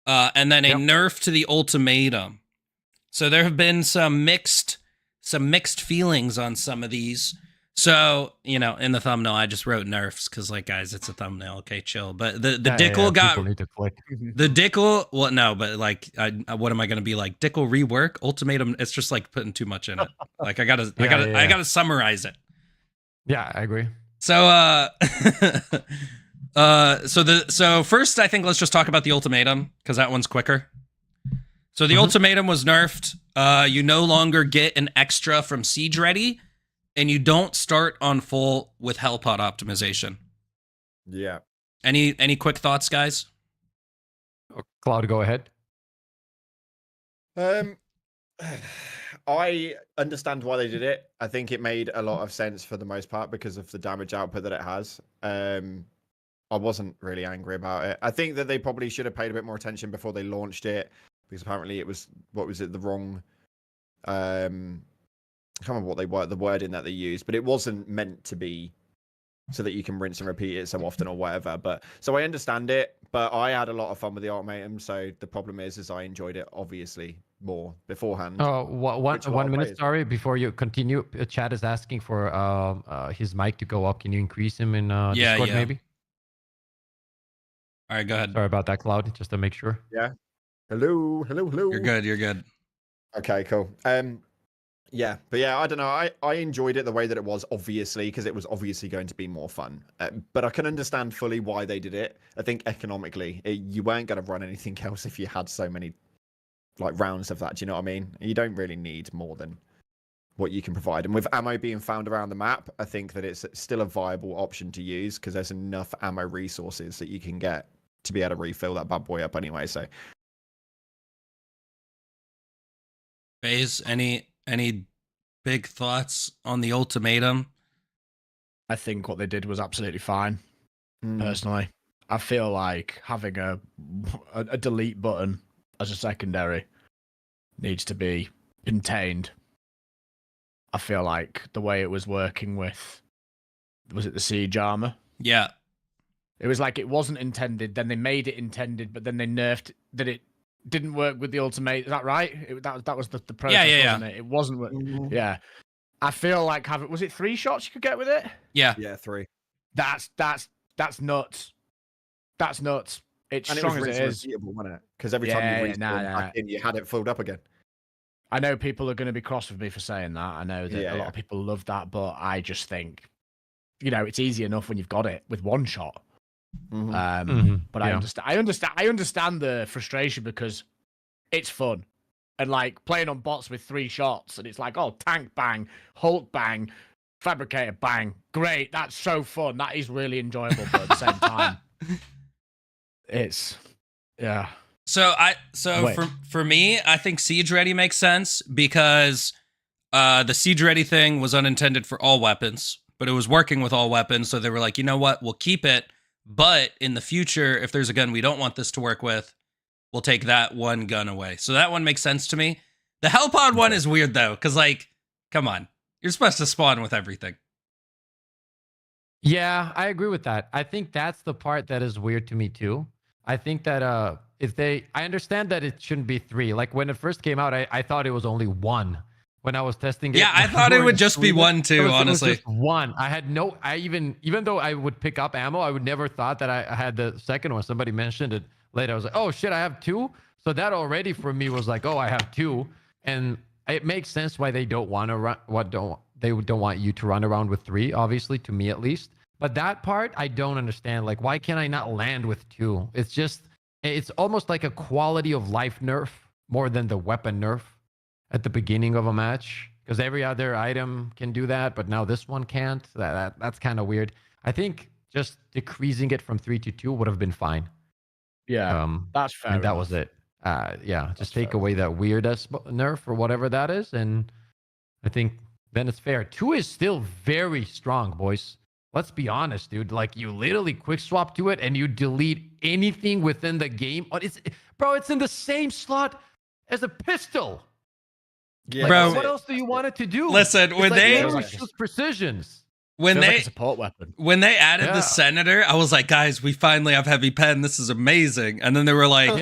And then a nerf to the Ultimatum. So there have been some mixed feelings on some of these. So, you know, in the thumbnail, I just wrote nerfs because, like, guys, it's a thumbnail. Okay, chill. But the Dickle got the Dickle. Well, no, but like, what am I going to be like? Dickle rework Ultimatum. It's just like putting too much in it. Like, I gotta summarize it. Yeah, I agree. So, so first, I think let's just talk about the Ultimatum because that one's quicker. So the Ultimatum was nerfed. You no longer get an extra from Siege Ready, and you don't start on full with Hellpot optimization. Yeah. Any quick thoughts, guys? Cloud, go ahead. I understand why they did it. I think it made a lot of sense for the most part because of the damage output that it has. I wasn't really angry about it. I think that they probably should have paid a bit more attention before they launched it because apparently it was, the wrong, I can't remember what the wording that they used, but it wasn't meant to be so that you can rinse and repeat it so often or whatever. But so I understand it, but I had a lot of fun with the Ultimatum. So the problem is I enjoyed it obviously more beforehand. Oh, 1 minute. Sorry, before you continue, Chad is asking for his mic to go up. Can you increase him in Discord maybe? All right, go ahead. Sorry about that, Cloud, just to make sure. Yeah. Hello. You're good. Okay, cool. Yeah, but yeah, I don't know. I enjoyed it the way that it was, obviously, because it was obviously going to be more fun. But I can understand fully why they did it. I think economically, you weren't going to run anything else if you had so many like rounds of that. Do you know what I mean? You don't really need more than what you can provide. And with ammo being found around the map, I think that it's still a viable option to use because there's enough ammo resources that you can get to be able to refill that bad boy up anyway. So, FaZe, any big thoughts on the Ultimatum? I think what they did was absolutely fine. Personally, I feel like having a delete button as a secondary needs to be contained. I feel like the way it was working with, was it the siege armor? Yeah. It was like it wasn't intended, then they made it intended, but then they nerfed that it didn't work with the Ultimate. Is that right? That was the process, wasn't it? It wasn't. Yeah. I feel like was it 3 shots you could get with it? Yeah. Yeah, 3. That's nuts. That's nuts. It's and strong it was as it is. Repeatable, wasn't it? Because every time you respawned back in, you had it filled up again. I know people are going to be cross with me for saying that. I know that a lot Yeah. of people love that, but I just think, it's easy enough when you've got it with one shot. But I understand the frustration because it's fun. And like playing on bots with 3 shots, and it's like, oh, tank bang, Hulk bang, fabricator bang. Great, that's so fun. That is really enjoyable, but at the same time, it's yeah. For me, I think Siege Ready makes sense because the Siege Ready thing was unintended for all weapons, but it was working with all weapons, so they were like, you know what, we'll keep it, but in the future, if there's a gun we don't want this to work with, we'll take that one gun away. So that one makes sense to me. The Hellpod one is weird though, because like, come on, you're supposed to spawn with everything. Yeah, I agree with that. I think that's the part that is weird to me too. I think that I understand that it shouldn't be 3. Like when it first came out, I thought it was only 1 when I was testing it. Yeah, I thought it would just be 1 too, honestly. It was just 1. I had no, even though I would pick up ammo, I would never thought that I had the second one. Somebody mentioned it later. I was like, oh shit, I have 2. So that already for me was like, oh, I have 2. And it makes sense why they don't want to run, they don't want you to run around with 3, obviously, to me at least. But that part, I don't understand. Like, why can I not land with 2? It's almost like a quality of life nerf more than the weapon nerf at the beginning of a match. Because every other item can do that, but now this one can't. That's kind of weird. I think just decreasing it from 3 to 2 would have been fine. Yeah, that's fair. And that was it. Just take away that weird nerf or whatever that is, and I think then it's fair. 2 is still very strong, boys. Let's be honest, dude. Like, you literally quick swap to it and you delete anything within the game. It's in the same slot as a pistol. Yeah, like, bro. What else do you want it to do? Listen, when precisions. When like they a support weapon. When they added the senator, I was like, guys, we finally have heavy pen. This is amazing. And then they were like,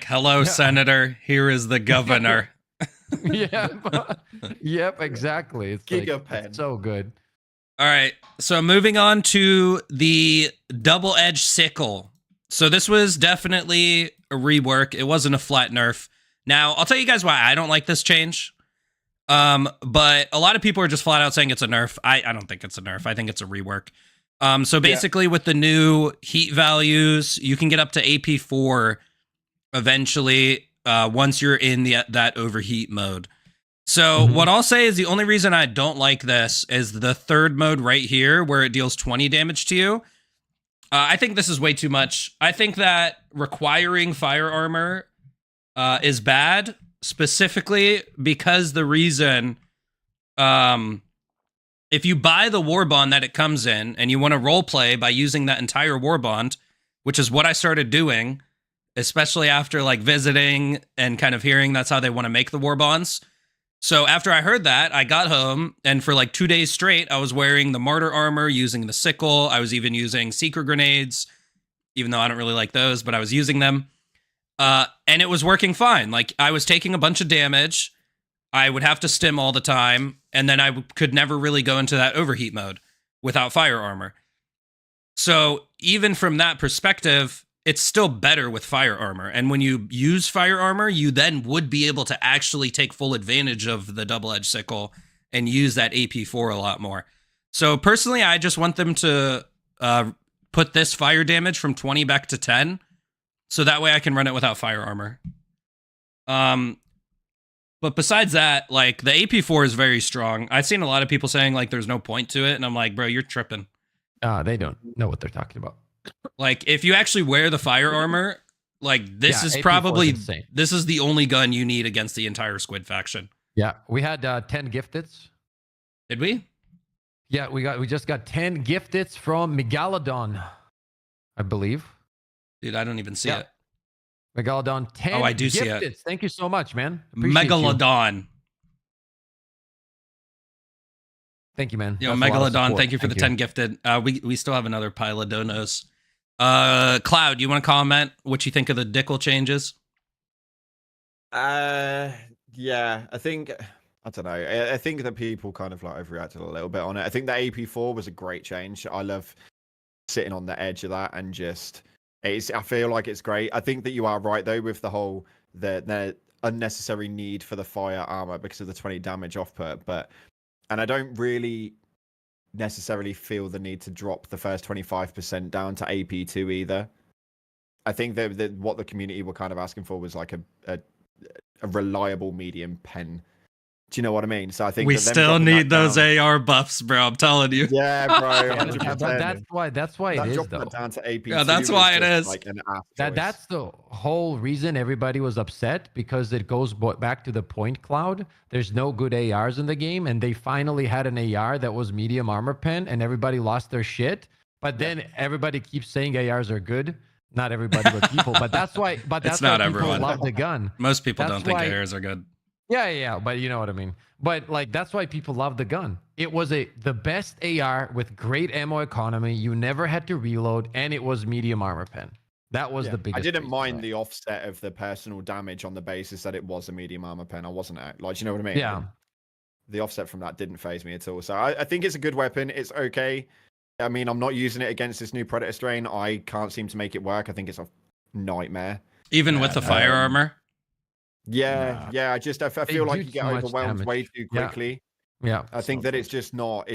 hello, senator. Here is the governor. Yep, exactly. It's Giga pen. It's so good. All right. So moving on to the double-edged sickle. So this was definitely a rework. It wasn't a flat nerf. Now, I'll tell you guys why I don't like this change. But a lot of people are just flat out saying it's a nerf. I don't think it's a nerf. I think it's a rework. So basically with the new heat values, you can get up to AP4 eventually once you're in that overheat mode. So what I'll say is the only reason I don't like this is the third mode right here where it deals 20 damage to you. I think this is way too much. I think that requiring fire armor is bad, specifically because the reason if you buy the war bond that it comes in and you want to roleplay by using that entire war bond, which is what I started doing, especially after like visiting and kind of hearing that's how they want to make the war bonds. So after I heard that, I got home and for like 2 days straight, I was wearing the martyr armor, using the sickle. I was even using secret grenades, even though I don't really like those, but I was using them. And it was working fine. Like, I was taking a bunch of damage. I would have to stim all the time. And then I could never really go into that overheat mode without fire armor. So even from that perspective, it's still better with fire armor. And when you use fire armor, you then would be able to actually take full advantage of the double-edged sickle and use that AP4 a lot more. So personally, I just want them to put this fire damage from 20 back to 10. So that way I can run it without fire armor. But besides that, like, the AP4 is very strong. I've seen a lot of people saying, like, there's no point to it. And I'm like, bro, you're tripping. They don't know what they're talking about. Like, if you actually wear the fire armor, like, this is probably, this is the only gun you need against the entire Squid faction. Yeah, we had 10 gifteds. Did we? Yeah, we just got 10 gifteds from Megalodon, I believe. Dude, I don't even see it. Megalodon, 10 I do see gifteds. it. Thank you so much, man. Appreciate Megalodon. You. Thank you, man. Yo, Megalodon, thank you for the 10 gifted. We still have another pile of donos. Cloud, you want to comment what you think of the Dickle changes? Yeah, I think, I don't know. I think that people kind of like overreacted a little bit on it. I think the AP4 was a great change. I love sitting on the edge of that and just, I feel like it's great. I think that you are right though with the whole, unnecessary need for the fire armor because of the 20 damage off put, and I don't really necessarily feel the need to drop the first 25% down to AP2 either. I think that what the community were kind of asking for was like a reliable medium pen. Do you know what I mean? So I think we that them still dropping need that those down- AR buffs, bro. I'm telling you. Yeah, bro. Yeah, 100%. that's why it is dropping though. that down to AP2 Yeah, that's why it just is. like an ass choice. That's the whole reason everybody was upset, because it goes back to the point cloud. There's no good ARs in the game, and they finally had an AR that was medium armor pen, and everybody lost their shit. But then everybody keeps saying ARs are good. Not everybody, but people. But that's why. But that's It's not why people everyone. love the gun. Most people That's don't think why- ARs are good. Yeah, but you know what I mean. But like that's why people love the gun. It was the best AR with great ammo economy. You never had to reload, and it was medium armor pen. That was the biggest. I didn't reason, mind right? the offset of the personal damage on the basis that it was a medium armor pen. I wasn't like, you know what I mean? Yeah. The offset from that didn't phase me at all. So I think it's a good weapon. It's okay. I mean, I'm not using it against this new Predator strain. I can't seem to make it work. I think it's a nightmare. Even with the fire armor. Yeah. I feel like do you get too much overwhelmed damage. way too Yeah. quickly. Yeah. I think that it's not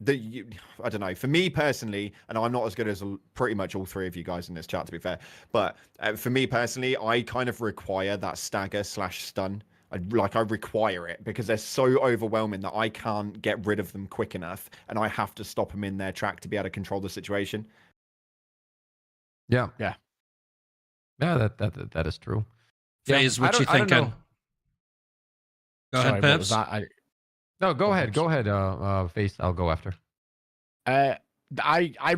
that you, I don't know. For me personally, and I'm not as good as pretty much all three of you guys in this chat, to be fair, but for me personally, I kind of require that stagger/stun. I require it because they're so overwhelming that I can't get rid of them quick enough, and I have to stop them in their track to be able to control the situation. Yeah. Yeah. Yeah, that is true. Yeah, FaZe, I what don't- you I don't thinking? know. Go Sorry, ahead, what was Pips. that? No, go ahead. Pips. Go ahead, Face. I'll go after. I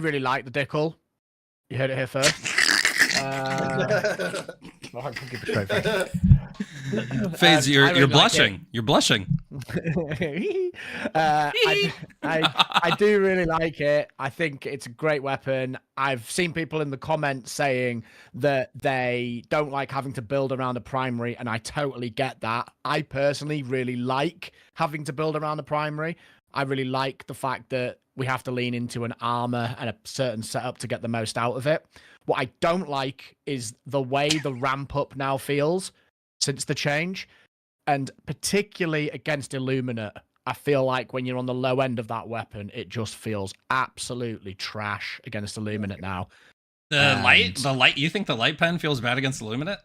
really like the Dickle. You heard it here first. I'll give a straight face. FaZe, I you're really like blushing. You're blushing. I do really like it. I think it's a great weapon. I've seen people in the comments saying that they don't like having to build around a primary, and I totally get that. I personally really like having to build around a primary. I really like the fact that we have to lean into an armor and a certain setup to get the most out of it. What I don't like is the way the ramp up now feels since the change, and particularly against Illuminate. I feel like when you're on the low end of that weapon, it just feels absolutely trash against Illuminate now. The light. You think the light pen feels bad against Illuminate?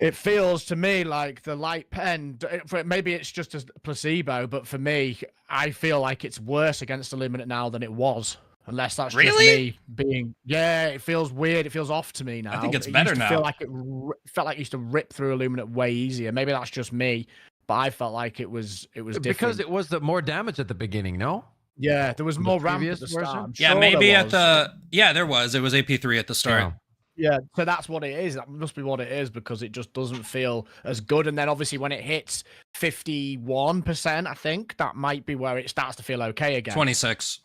It feels to me like the light pen, maybe it's just a placebo, but for me, I feel like it's worse against Illuminate now than it was. Unless that's just me being, it feels weird. It feels off to me now. I think it's It better used to now. Feel like it felt like it used to rip through Illuminate way easier. Maybe that's just me, but I felt like it was different. Because it was the more damage at the beginning, no? Yeah, there was more ramp at the previous start. version? I'm Yeah, sure maybe there at was. there was. It was AP3 at the start. Yeah, so that's what it is. That must be what it is because it just doesn't feel as good. And then obviously when it hits 51%, I think that might be where it starts to feel okay again. 26.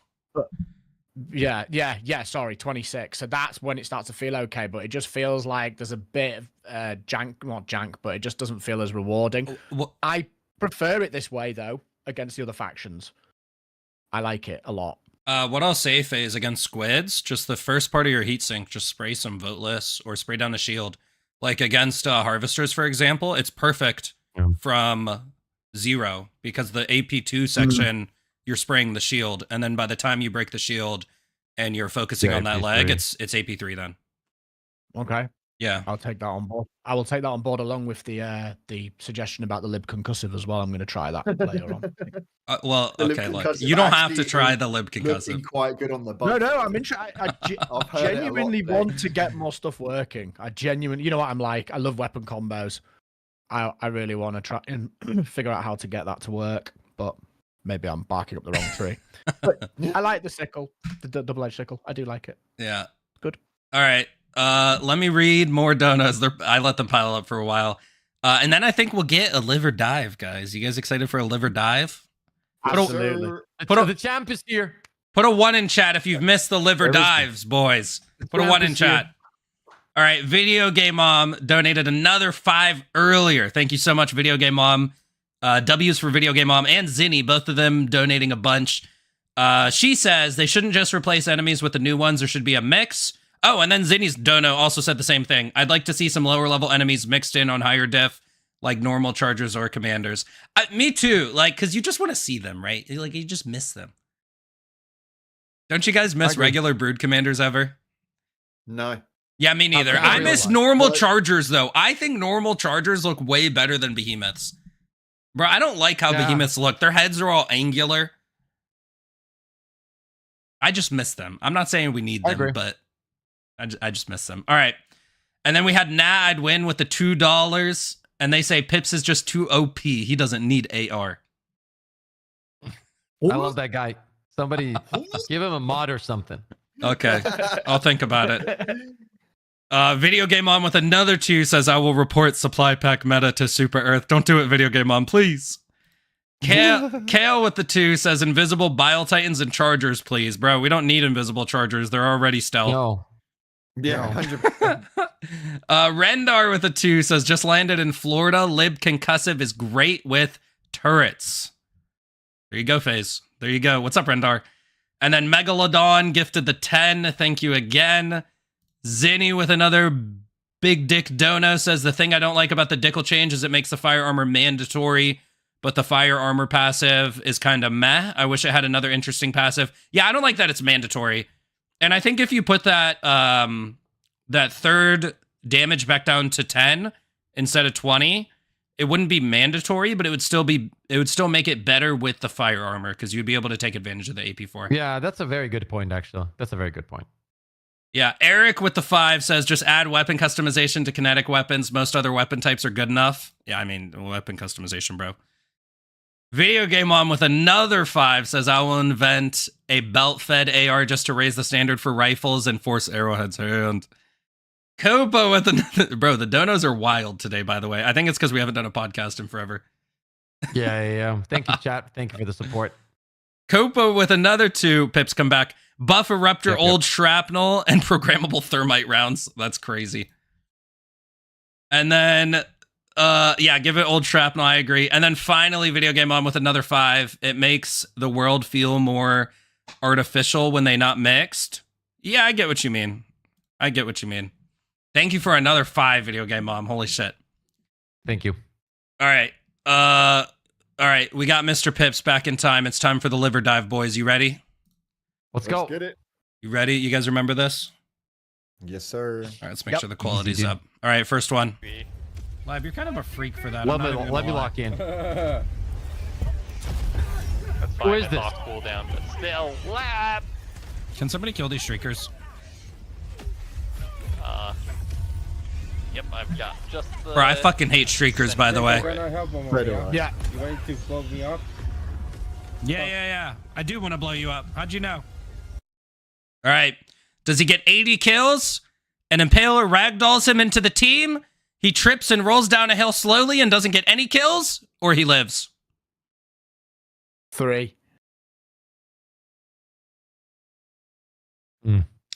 Yeah. Sorry, 26. So that's when it starts to feel okay. But it just feels like there's a bit of jank, not jank, but it just doesn't feel as rewarding. I prefer it this way though against the other factions. I like it a lot. What I'll say, FaZe, against squids, just the first part of your heatsink, just spray some voteless or spray down a shield. Like against harvesters, for example, it's perfect from 0 because the AP2 section, you're spraying the shield, and then by the time you break the shield and you're focusing on that leg, it's AP3 then. Okay. Yeah. I'll take that on board. I will take that on board along with the suggestion about the lib concussive as well. I'm going to try that later on. Well, The lib okay, look, concussive you don't have to actually try the lib Looking concussive. quite good on the No, button. I'm interested. I I've heard it a lot genuinely today. want to get more stuff working. I genuinely, you know what I'm like. I love weapon combos. I really want to try and figure out how to get that to work, but maybe I'm barking up the wrong tree. But I like the sickle, the double-edged sickle. I do like it. Yeah. Good. All right. Let me read more donuts. I let them pile up for a while. And then I think we'll get a liver dive, guys. You guys excited for a liver dive? Absolutely. The champ is here. Put a 1 in chat if you've missed the liver There is- dives, boys. Put a champ 1 in is here. chat. All right. Video Game Mom donated another 5 earlier. Thank you so much, Video Game Mom. W's for Video Game Mom and Zinni, both of them donating a bunch. She says they shouldn't just replace enemies with the new ones. There should be a mix. Oh, and then Zinni's dono also said the same thing. I'd like to see some lower level enemies mixed in on higher diff. like normal chargers or commanders. Me too. Like, because you just want to see them, right? Like, you just miss them. Don't you guys miss regular brood commanders ever? No. Yeah, me neither. I miss normal chargers, though. I think normal chargers look way better than behemoths. Bro, I don't like how behemoths look. Their heads are all angular. I just miss them. I'm not saying we need them, but I just miss them. All right. And then we had I'd win with the $2. And they say Pips is just too OP. He doesn't need AR. I love that guy. Somebody give him a mod or something. Okay. I'll think about it. Video Game On with another 2 says, I will report supply pack meta to Super Earth. Don't do it, Video Game On, please. Kale with the 2 says, invisible Bile Titans and Chargers, please. Bro, we don't need invisible Chargers. They're already stealth. No. Yeah, 100%. Rendar with a 2 says, just landed in Florida. Lib Concussive is great with turrets. There you go, FaZe. There you go. What's up, Rendar? And then Megalodon gifted the 10. Thank you again. Zinni with another big dick dono says, the thing I don't like about the Dickle change is it makes the fire armor mandatory, but the fire armor passive is kind of meh. I wish it had another interesting passive. Yeah, I don't like that it's mandatory. And I think if you put that that third damage back down to 10 instead of 20, it wouldn't be mandatory, but it would still make it better with the fire armor because you'd be able to take advantage of the AP4. Yeah, that's a very good point, actually. That's a very good point. Yeah, Eric with the 5 says, just add weapon customization to kinetic weapons. Most other weapon types are good enough. Yeah, I mean, weapon customization, bro. Video Game On with another 5 says, I will invent a belt-fed AR just to raise the standard for rifles and force arrowheads hand. Kopo with another... Bro, the donos are wild today, by the way. I think it's because we haven't done a podcast in forever. Yeah. Thank you, chat. Thank you for the support. Kopo with another 2. Pips come back. Buff Eruptor, old shrapnel, and programmable thermite rounds. That's crazy. And then... yeah, give it old shrapnel. I agree. And then finally, Video Game On with another 5. It makes the world feel more artificial when they not mixed. Yeah, I get what you mean. Thank you for another 5, Video Game Mom. Holy shit. Thank you. All right. All right. We got Mr. Pips back in time. It's time for the liver dive, boys. You ready? Let's go. Get it. You ready? You guys remember this? Yes, sir. All right, let's make sure the quality's up. All right, first one. Live, you're kind of a freak for that. Let me lock in. That's fine. Who is this? Off cooldown, but still, Lab. Can somebody kill these streakers? Yep, I've got just the... Bro, I fucking hate streakers, by the way. Yeah. You want to blow me up? Yeah. I do want to blow you up. How'd you know? All right. Does he get 80 kills? An Impaler ragdolls him into the team? He trips and rolls down a hill slowly and doesn't get any kills? Or he lives? 3.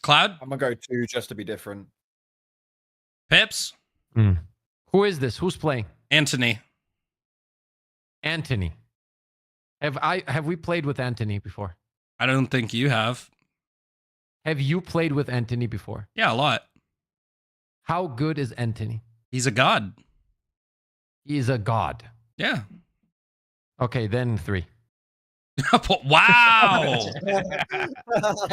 Cloud? I'm going to go 2 just to be different. Pips? Who is this? Who's playing? Anthony. Anthony. Have we played with Anthony before? I don't think you have. Have you played with Anthony before? Yeah, a lot. How good is Anthony? He's a god. He is a god. Yeah. Okay, then 3. Wow.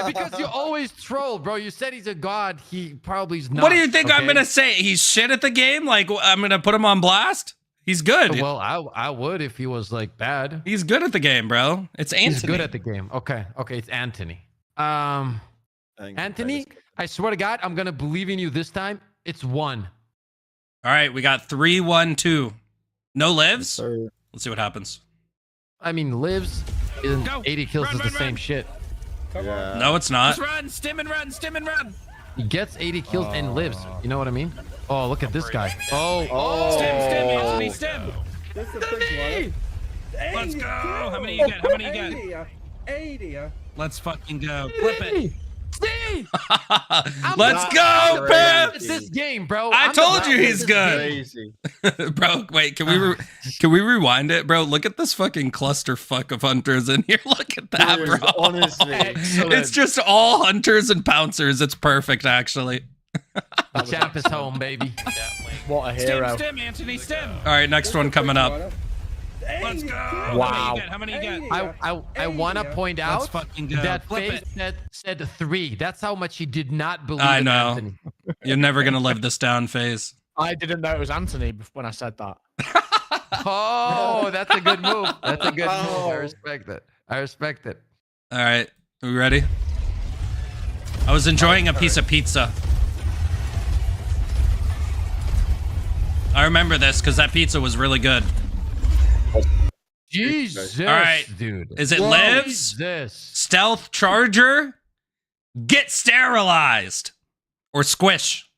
Because you always troll, bro. You said he's a god. He probably is not. What do you think okay? I'm going to say? He's shit at the game? Like, I'm going to put him on blast? He's good. Well, I would if he was like bad. He's good at the game, bro. It's Anthony. He's good at the game. Okay, it's Anthony. Anthony, I swear to God, I'm going to believe in you this time. It's 1. All right, we got 3, 1, 2. No lives? Yes, Let's see what happens. I mean, lives and 80 kills is the same shit. Yeah. No, it's not. Just run, stim and run. He gets 80 kills and lives. You know what I mean? Oh, look at this guy. Oh. Stim, Anthony, stim. This is a big one. Let's go. How many you get? 80. Let's fucking go. Flip it. See? Let's go, Pip. It's this game, bro. I told you he's good. Crazy. Bro, wait, can we rewind it, bro? Look at this fucking clusterfuck of hunters in here. Look at that, Dude, bro. honestly. It's just all hunters and pouncers. It's perfect, actually. The champ is home, baby. That link. What a hero. Stim, Anthony, stim. All right, next one coming up. Let's go. Wow. How many you get? I want to point Let's out fucking go. that Flip face it. said 3. That's how much he did not believe I in know. Anthony. You're never gonna live this down, FaZe. I didn't know it was Anthony when I said that. Oh, that's a good move. That's a good move. I respect it. I respect it. All right, are we ready? I was enjoying a piece of pizza. I remember this because that pizza was really good. Jesus, All right. dude. Is it lives? Jesus. Stealth charger? Get sterilized. Or squish.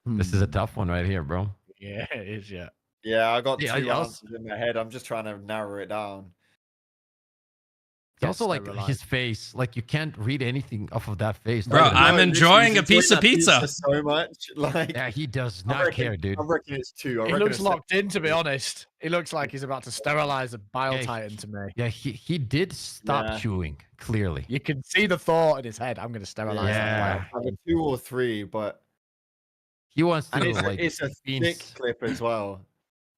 This is a tough one right here, bro. Yeah, it is, yeah. Yeah, I got Yeah, two I also- answers in my head. I'm just trying to narrow it down. It's also like sterilized. his face. Like you can't read anything off of that face. Bro, either. I'm No, enjoying a literally, piece of he's enjoying pizza. that so much. Like, Yeah, he does I not reckon- care, dude. I reckon it's 2. I He reckon looks it's locked in, to be honest. He looks like he's about to sterilize a bile Yeah, titan to me. Yeah, he did stop Yeah. chewing, clearly. You can see the thought in his head. I'm going to sterilize Yeah. that bile either 2 or 3, but He wants to and it's, like it's a beans- thick clip as well.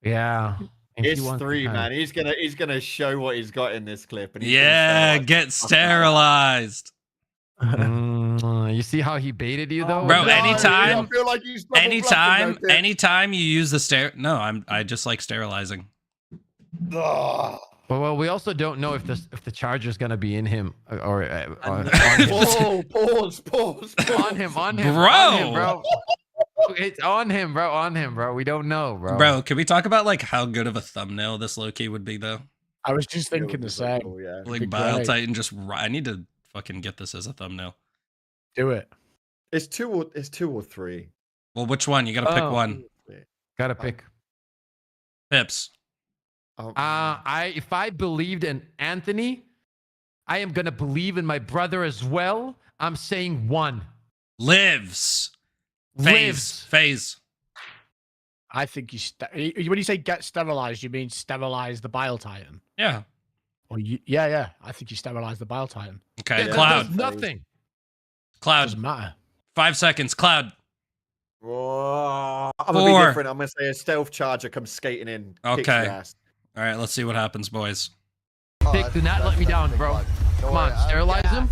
Yeah. and he It's wants to 3, kinda- man. He's gonna show what he's got in this clip. And he's Yeah, gonna get sterilized. You see how he baited you though? Bro, No, anytime- I feel like he's double Anytime, bluffing, though, anytime you use the I just like sterilizing. Tim. Ugh. Well, we also don't know if the charger's gonna be in him or on him. Whoa, pause. on him, on him, Bro. on him, bro. It's on him, bro. On him, bro. We don't know, bro. Bro, can we talk about like how good of a thumbnail this low-key would be though? I was just thinking the same. Cool, yeah. Like be Bile great. Titan I need to fucking get this as a thumbnail. Do it. It's 2 or 3. Well, which one? You gotta pick Oh. one. Gotta pick. Pips. If I believed in Anthony, I am gonna believe in my brother as well. I'm saying 1. Lives. Lives. Phase. I think when you say get sterilized, you mean sterilize the bile titan? Yeah. Or yeah. I think you sterilize the bile titan. Okay. Yeah, that Cloud. does nothing. Cloud. Doesn't matter. 5 seconds. Cloud. Whoa. I'm gonna 4. be different. I'm gonna say a stealth charger comes skating in. kicks your Okay. ass. All right, let's see what happens, boys. Pick, do not let me down, bro. Come on, sterilize him.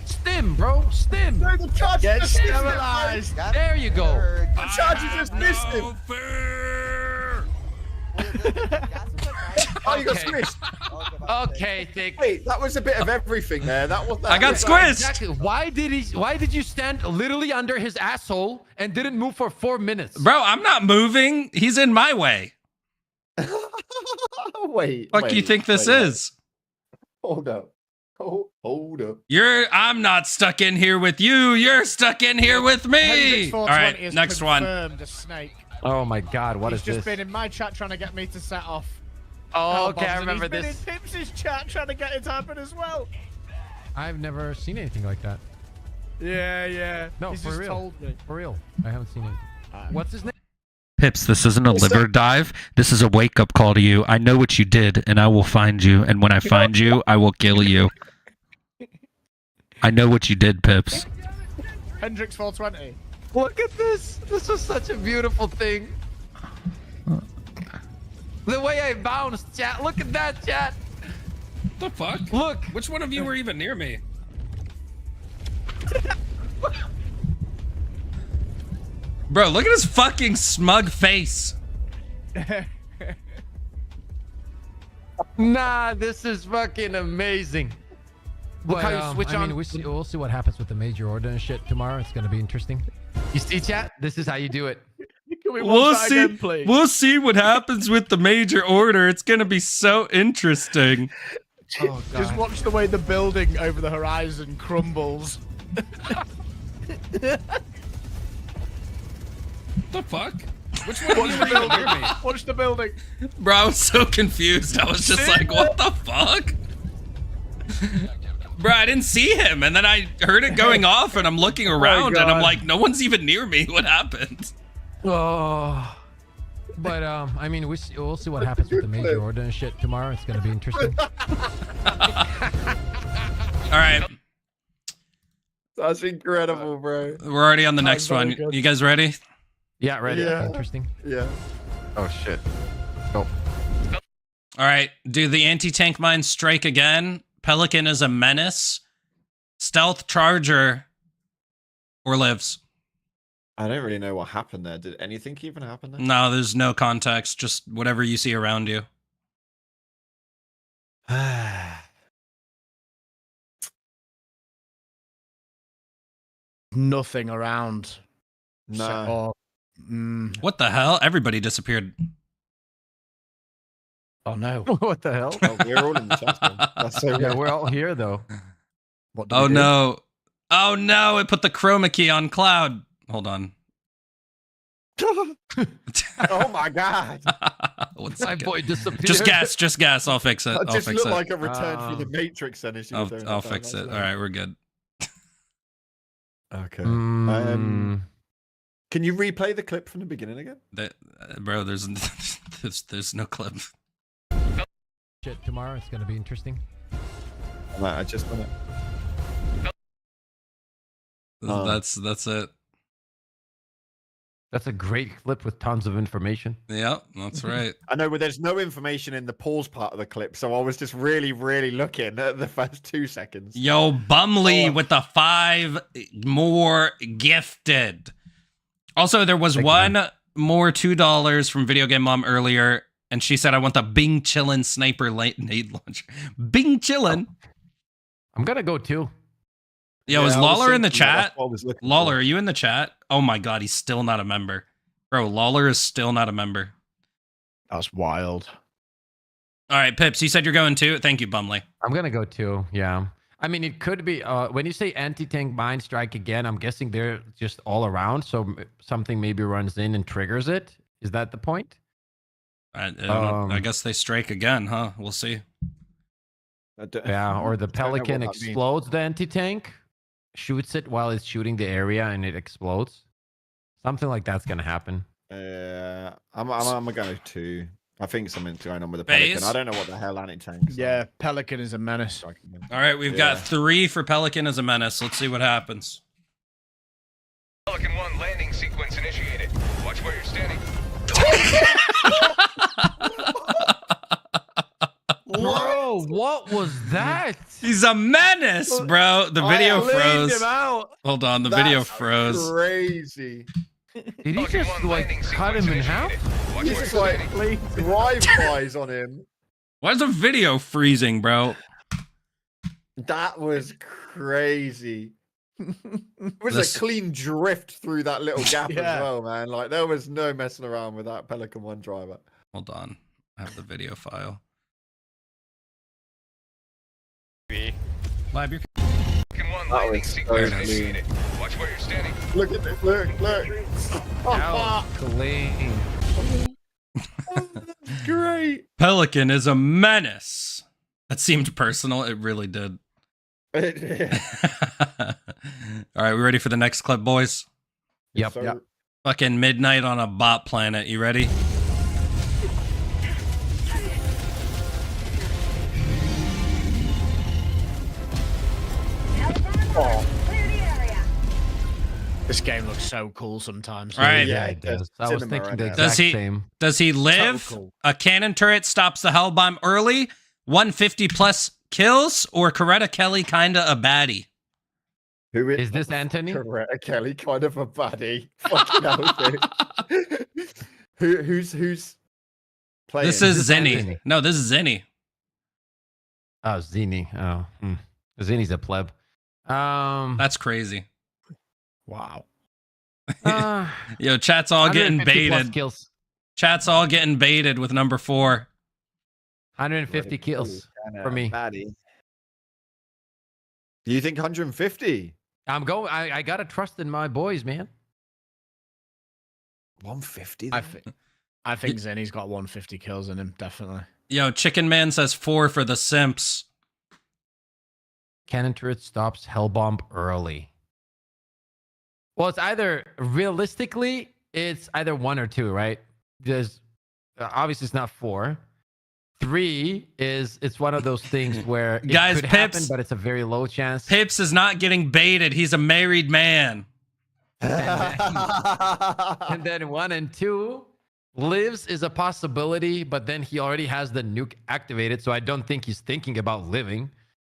Stim, bro. Stim. No, the charger Get just missed him, bro. sterilized. There you go. The charger just missed him. Oh, you got Okay. squished. Okay, Thick. Wait, that was a bit of everything there. That was. I got was- squished. Exactly. Why did you stand literally under his asshole and didn't move for 4 minutes? Bro, I'm not moving. He's in my way. Wait. Fuck you think this wait. is? Hold up. Hold up. I'm not stuck in here with you. You're stuck in here with me. Hendrix All 420 right, has next one. confirmed a snake. Oh my God, what He's is just this? been in my chat trying to get me to set off. Oh, hell okay, I bombs, and remember he's this. been in Pips' chat trying to get it to happen as well. I've never seen anything like that. Yeah. No, He's for just real. told me. For real, I haven't seen anything. What's his name? Pips, this isn't a liver dive. This is a wake-up call to you. I know what you did, and I will find you. And when I find you, I will kill you. I know what you did, Pips. Hendrix 420. Look at this. This was such a beautiful thing. The way I bounced, chat. Look at that, chat. What the fuck? Look. Which one of you were even near me? Bro, look at his fucking smug face. Nah, this is fucking amazing. Look how you switch on. We'll see what happens with the major order and shit tomorrow. It's gonna be interesting. You see, chat? This is how you do it. Can we watch We'll that see. again, please? We'll see what happens with the major order. It's gonna be so interesting. Oh, Just God. watch the way the building over the horizon crumbles. What the fuck? Which one of Watch you the were even near building. me? Watch the building. Bro, I was so confused. I was just like, what the fuck? Bro, I didn't see him. And then I heard it going off and I'm looking around and I'm God. like, no one's even near me. What happened? Oh. But I mean, we'll see what happens with the major order and shit tomorrow. It's gonna be interesting. All right. That's incredible, bro. We're already on the next very one. good. You guys ready? Yeah, ready. Yeah. Interesting. Yeah. Oh shit. Oh. All right. Do the anti-tank mines strike again? Pelican is a menace. Stealth Charger or lives. I don't really know what happened there. Did anything even happen there? No, there's no context. Just whatever you see around you. Nothing around. No. What the hell? Everybody disappeared. Oh no. What the hell? Well, we're all in the chat room. That's so Yeah, weird. we're all here though. What do Oh we do? no. Oh no, it put the chroma key on Cloud. Hold on. Oh my god! One My second. boy disappeared. Just gas. I'll fix it. I I'll just fix looked it. like a return through the Matrix. Then as she was doing I'll that. fix it. That's All right, we're good. Okay. Mm, Can you replay the clip from the beginning again? Bro, there's no clip. shit, tomorrow it's gonna be interesting. I just want to. That's it. That's a great clip with tons of information. Yep, that's right. I know, but there's no information in the pause part of the clip, so I was just really, really looking at the first 2 seconds. Yo, Bumley Oh. with the 5 more gifted. Also, there was Thank you, one more $2 from Video Game Mom earlier, and she said, "I want the Bing Chillin' Sniper Nade Launcher." Bing Chillin'. I'm gonna go too. Yo, Yeah, is I was Lawler in the thinking that, chat? that's what I was looking Lawler, for. are you in the chat? Oh my god, he's still not a member. Bro, Lawler is still not a member. That's wild. All right, Pips, you said you're going too? Thank you, Bumley. I'm gonna go too. Yeah. I mean, it could be. When you say anti-tank mine strike again, I'm guessing they're just all around. So something maybe runs in and triggers it. Is that the point? I don't know. I guess they strike again, huh? We'll see. Yeah. Or the I don't know what Pelican that means. explodes the anti-tank, shoots it while it's shooting the area, and it explodes. Something like that's gonna happen. I'm gonna go too. I think something's going on with the Pelican. Baze? I don't know what the hell anti-tanks. Yeah, Pelican is a menace. Striking them. All right, we've Yeah. got 3 for Pelican as a menace. Let's see what happens. Pelican 1 landing sequence initiated. Watch where you're standing. Bro, what was that? He's a menace, bro. The video I laid froze. him out. Hold on, the video That's froze. Crazy. Did he Pelican just 1 like landing cut him in sequence half? initiated. Watch He's where just you're like standing. drive-bys on him. Why is the video freezing, bro? That was crazy. It was This- a clean drift through that little gap as Yeah. well, man. Like there was no messing around with that Pelican 1 driver. Hold on. I have the video file. Lab, you're... Pelican 1 That landing was so sequence clean. initiated. Watch where you're standing. Look at this. Look. That was clean. Great. Pelican is a menace. That seemed personal. It really did. All right, we ready for the next clip, boys? Yep. So, Yep. Fucking midnight on a bot planet. You ready? This game looks so cool sometimes. All right. Yeah, Yeah, it does. I was cinema thinking right the now. exact Does he- same. Does he live? So cool. A cannon turret stops the Hellbomb early. 150 plus kills, or Coretta Kelly kinda a baddie. who Is this Anthony? Coretta Kelly kind of a baddie? Fucking hell, dude. Who's playing? This is this Zinni. Anthony? No, this is Zinni. Oh, Zini. Oh, Zini's a pleb. That's crazy. Wow. Yo, chat's all getting 150 plus baited. kills. Chat's all getting baited with number 4. 150 kills for me. Baddie. You think 150? I'm going. I gotta trust in my boys, man. 150? I think Zenny's got 150 kills in him, definitely. Yo, Chicken Man says 4 for the simps. Cannon turret stops Hellbomb early. Well, it's either it's either 1 or 2, right? There's obviously it's not 4. 3 is it's one of those things where it Guys, could happen, Pips- but it's a very low chance. Pips is not getting baited. He's a married man. And then 1 and 2 lives is a possibility, but then he already has the nuke activated, so I don't think he's thinking about living.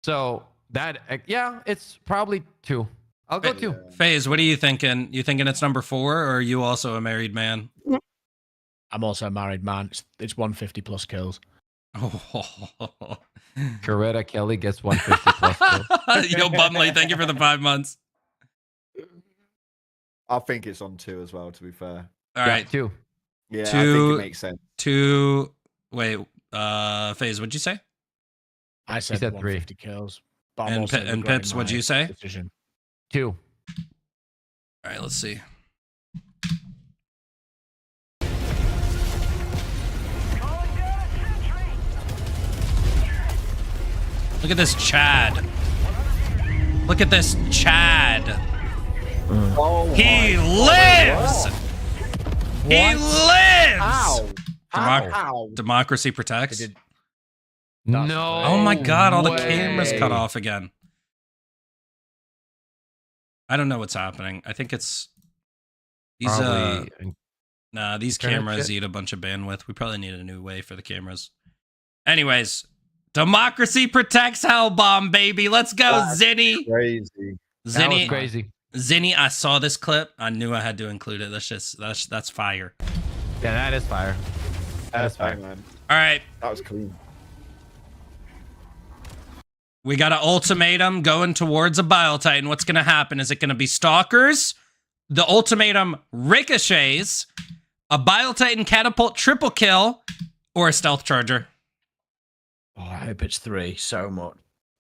So that it's probably 2. I'll go 2. FaZe, what are you thinking? You thinking it's number 4, or are you also a married man? I'm also a married man. It's 150 plus kills. Oh. Coretta Kelly gets 150 plus kills. Yo, Bumley, thank you for the 5 months. I think it's on 2 as well, to be fair. All right. 2. Yeah, I 2. think it makes sense. 2. Wait, FaZe, what'd you say? I said, said 150 kills. But I'm And, also and regretting Pips, what'd my you say? decision. 2. All right, let's see. Look at this Chad. Look at this Chad. Oh He my lives. God. He lives. Ow. Democ- Ow. Democracy protects. They did- No. Oh my God! All the way. cameras cut off again. I don't know what's happening. I think it's these. Probably Nah, these internet cameras shit. eat a bunch of bandwidth. We probably need a new way for the cameras. Anyways, democracy protects Hellbomb, baby. Let's go, That's Zinni. Crazy. That was Zinni, crazy. Zinni. I saw this clip. I knew I had to include it. That's fire. Yeah, that is fire. That's Fine, fire. man. All right, That was clean. we got an ultimatum going towards a Bile Titan. What's gonna happen? Is it gonna be stalkers? The ultimatum ricochets, a Bile Titan catapult triple kill, or a stealth charger? Oh, I hope it's 3 so much.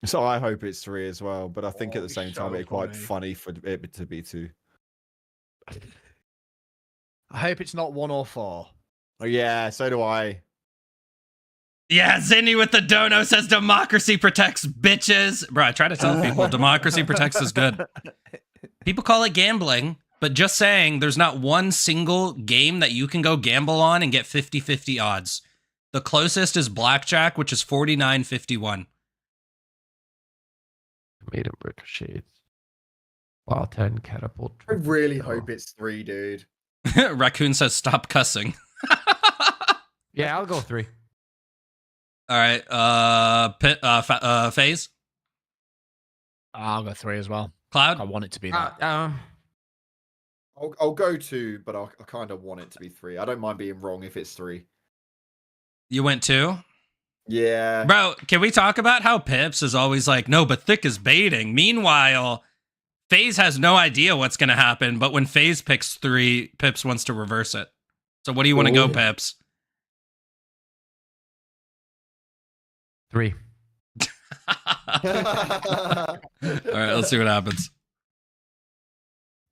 So I hope it's 3 as well, but I think at the it'd same be time so it'd be quite funny. funny for it to be 2. I hope it's not 1 or 4. Oh yeah, so do I. Yeah, Zinni with the dono says democracy protects, bitches. Bro, I try to tell people democracy protects is good. People call it gambling, but just saying there's not one single game that you can go gamble on and get 50-50 odds. The closest is blackjack, which is 49-51. Made him ricochets. Wild 10 catapult. I really hope it's 3, dude. Raccoon says stop cussing. Yeah, I'll go 3. All right, FaZe? I'll go 3 as well. Cloud? I want it to be that. I'll go 2, but I kind of want it to be 3. I don't mind being wrong if it's 3. You went 2? Yeah. Bro, can we talk about how Pips is always like, no, but Thick is baiting. Meanwhile, FaZe has no idea what's going to happen, but when FaZe picks 3, Pips wants to reverse it. So what do you want to go, Ooh. Pips? 3. All right, let's see what happens.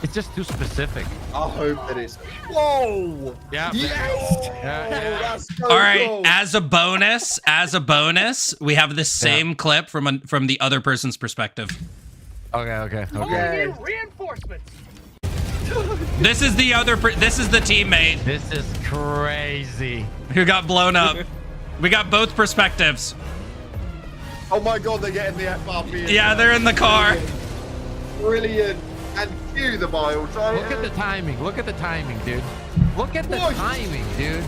It's just too specific. I hope that it's. Whoa! Yeah. Yes! Yeah, Oh, yeah. that's so All right, cool. as a bonus, we have this same clip from the other person's perspective. Okay. Reinforcements. This is the this is the teammate This is crazy. who got blown up. We got both perspectives. Oh my god, they're getting the FRP. Yeah, they're in the car. Brilliant. And cue the Bile Titan. Look at the timing. Look at the timing, dude. Look at the Whoosh. timing, dude.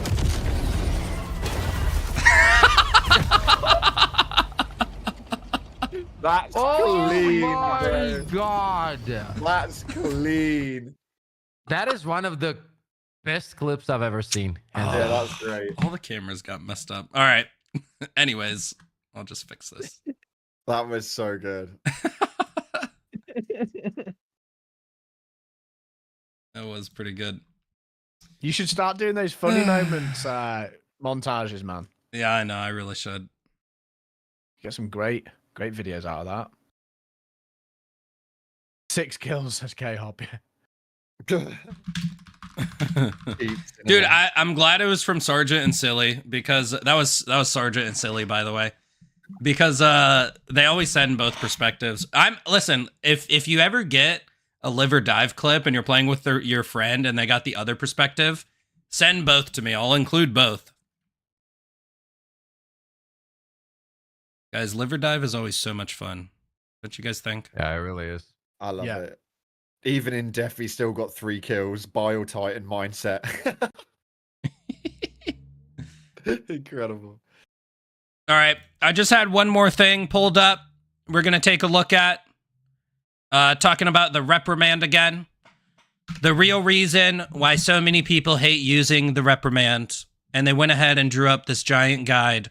That's Oh clean. my bro. god. That's clean. That is one of the best clips I've ever seen. Hands Yeah, down. that's great. All the cameras got messed up. All right. Anyways, I'll just fix this. That was so good. That was pretty good. You should start doing those funny moments montages, man. Yeah, I know. I really should. Get some great videos out of that. 6 kills, says K-Hop. Dude, I'm glad it was from Sergeant and Silly, because that was Sergeant and Silly, by the way, because they always send both perspectives. Listen, if you ever get a live or dive clip and you're playing with your friend and they got the other perspective, send both to me. I'll include both. Guys, liver dive is always so much fun. Don't you guys think? Yeah, it really is. I love Yeah. it. Even in death, he still got 3 kills. Bile Titan mindset. Incredible. All right. I just had one more thing pulled up. We're going to take a look at talking about the reprimand again. The real reason why so many people hate using the reprimand. And they went ahead and drew up this giant guide.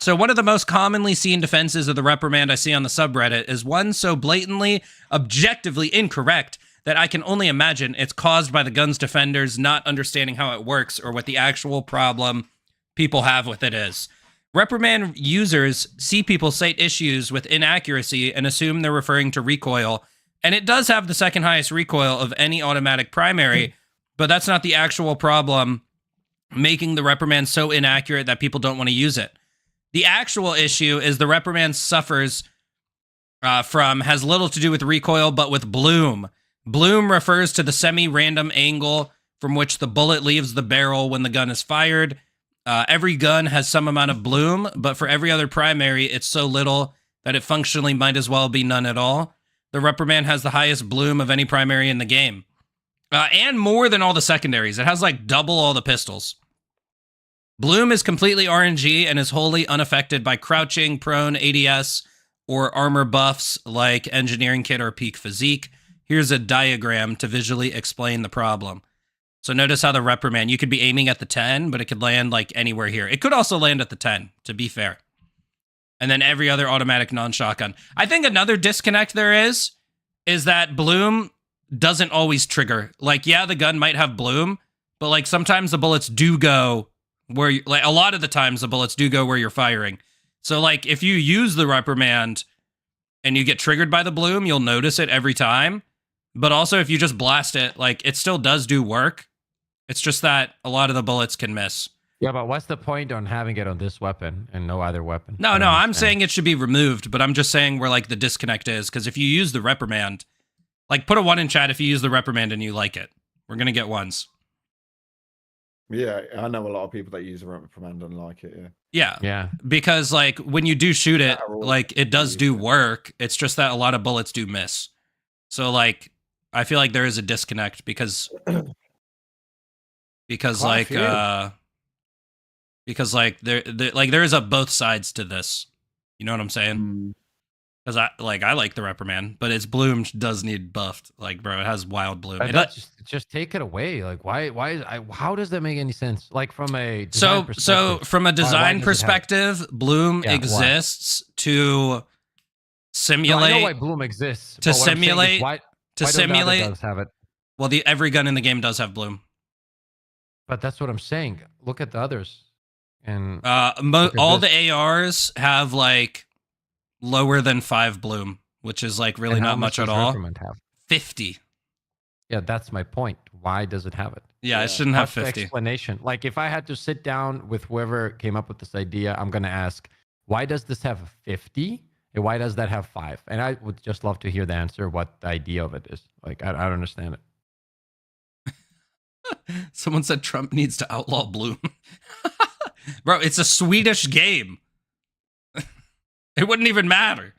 So one of the most commonly seen defenses of the reprimand I see on the subreddit is one so blatantly, objectively incorrect that I can only imagine it's caused by the gun's defenders not understanding how it works or what the actual problem people have with it is. Reprimand users see people cite issues with inaccuracy and assume they're referring to recoil, and it does have the second highest recoil of any automatic primary, but that's not the actual problem making the reprimand so inaccurate that people don't want to use it. The actual issue is the reprimand suffers has little to do with recoil, but with bloom. Bloom refers to the semi-random angle from which the bullet leaves the barrel when the gun is fired. Every gun has some amount of bloom, but for every other primary, it's so little that it functionally might as well be none at all. The reprimand has the highest bloom of any primary in the game. And more than all the secondaries. It has like double all the pistols. Bloom is completely RNG and is wholly unaffected by crouching, prone, ADS, or armor buffs like Engineering Kit or Peak Physique. Here's a diagram to visually explain the problem. So notice how the reprimand, you could be aiming at the 10, but it could land like anywhere here. It could also land at the 10, to be fair. And then every other automatic non-shotgun. I think another disconnect there is that bloom doesn't always trigger. Like, yeah, the gun might have bloom, but like sometimes the bullets do go where you, like a lot of the times the bullets do go where you're firing. So like if you use the reprimand and you get triggered by the bloom, you'll notice it every time. But also if you just blast it, like it still does do work. It's just that a lot of the bullets can miss. Yeah, but what's the point on having it on this weapon and no other weapon? No, I'm saying it should be removed, but I'm just saying where like the disconnect is, because if you use the reprimand, like put a 1 in chat if you use the reprimand and you like it. We're gonna get ones. Yeah, I know a lot of people that use the reprimand and like it, yeah. Yeah. Yeah. Because like when you do shoot it, Lateral like it does do use it. work. It's just that a lot of bullets do miss. So like I feel like there is a disconnect because Quite a like there is a both sides to this. You know what I'm saying? Mm. Because I like the reprimand, but its bloom does need buffed. Like, bro, it has wild bloom. But It that's just take it away. Like, how does that make any sense? Like from a design so perspective, from a why design does it have it? perspective, bloom Yeah, why? exists to No, I know simulate why bloom exists. to but what I'm saying is simulate- why to don't the other simulate. dogs have it? Well, every gun in the game does have bloom. But that's what I'm saying. Look at the others, and All this. the ARs have like lower than 5 bloom, which is like really and how not much at does all. Reprimand have? 50. Yeah, that's my point. Why does it have it? Yeah, Yeah. it shouldn't have What's the 50. explanation? Like, if I had to sit down with whoever came up with this idea, I'm gonna ask, why does this have a 50? And why does that have 5? And I would just love to hear the answer. What the idea of it is? Like, I don't understand it. Someone said Trump needs to outlaw bloom. Bro, it's a Swedish game. It wouldn't even matter.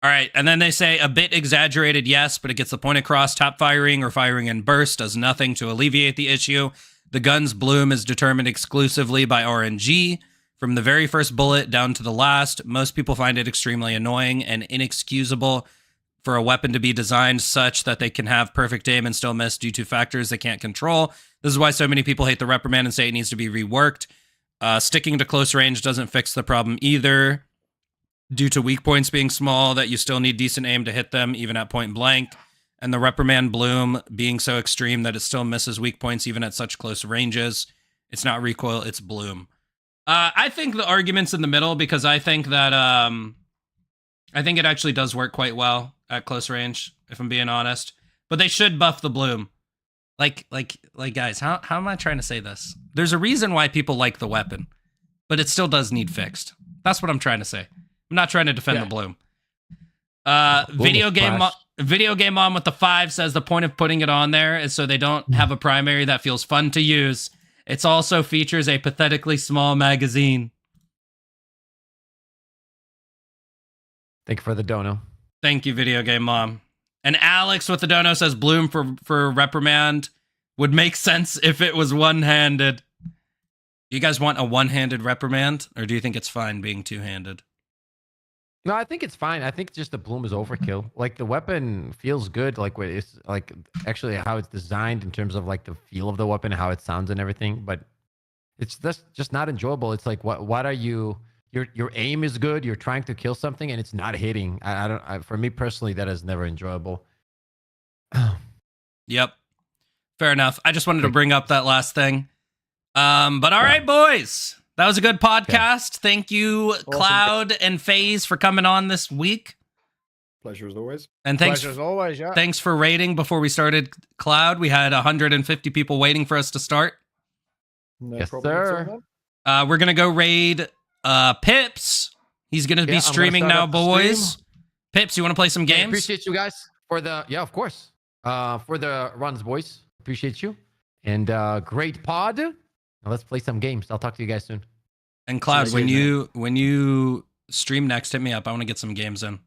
All right, and then they say a bit exaggerated, yes, but it gets the point across. Top firing or firing in burst does nothing to alleviate the issue. The gun's bloom is determined exclusively by RNG. From the very first bullet down to the last, most people find it extremely annoying and inexcusable for a weapon to be designed such that they can have perfect aim and still miss due to factors they can't control. This is why so many people hate the reprimand and say it needs to be reworked. Sticking to close range doesn't fix the problem either, due to weak points being small, that you still need decent aim to hit them, even at point blank. And the reprimand bloom being so extreme that it still misses weak points even at such close ranges. It's not recoil, it's bloom. I think the argument's in the middle because I think that I think it actually does work quite well at close range, if I'm being honest. But they should buff the bloom. Like guys, how am I trying to say this? There's a reason why people like the weapon, but it still does need fixed. That's what I'm trying to say. I'm not trying to defend the bloom. Video game on with the 5 says the point of putting it on there is so they don't have a primary that feels fun to use. It also features a pathetically small magazine. Thank you for the dono. Thank you, Video Game Mom. And Alex with the dono says Bloom for reprimand would make sense if it was one-handed. You guys want a one-handed reprimand, or do you think it's fine being two-handed? No, I think it's fine. I think just the Bloom is overkill. Like the weapon feels good. Like what it's like actually how it's designed in terms of like the feel of the weapon, how it sounds and everything. But it's just not enjoyable. It's like what are you? Your aim is good. You're trying to kill something and it's not hitting. I don't. For me personally, that is never enjoyable. Yep. Fair enough. I just wanted to bring up that last thing. But all right, boys. That was a good podcast. Thank you, Awesome. Cloud and FaZe, for coming on this week. Pleasure as always. And thanks, Pleasure as always, yeah. thanks for rating before we started Cloud. We had 150 people waiting for us to start. No Yes, problem at sir. all, man. We're going to go raid Pips. He's going to be Yeah, I'm gonna streaming start now, up the stream. boys. Pips, you want to play some Hey, games? appreciate you guys for the of course. For the runs, boys. Appreciate you. And great pod. Now let's play some games. I'll talk to you guys soon. And Cloud, See when you you stream next, hit me up. I want to get some games in.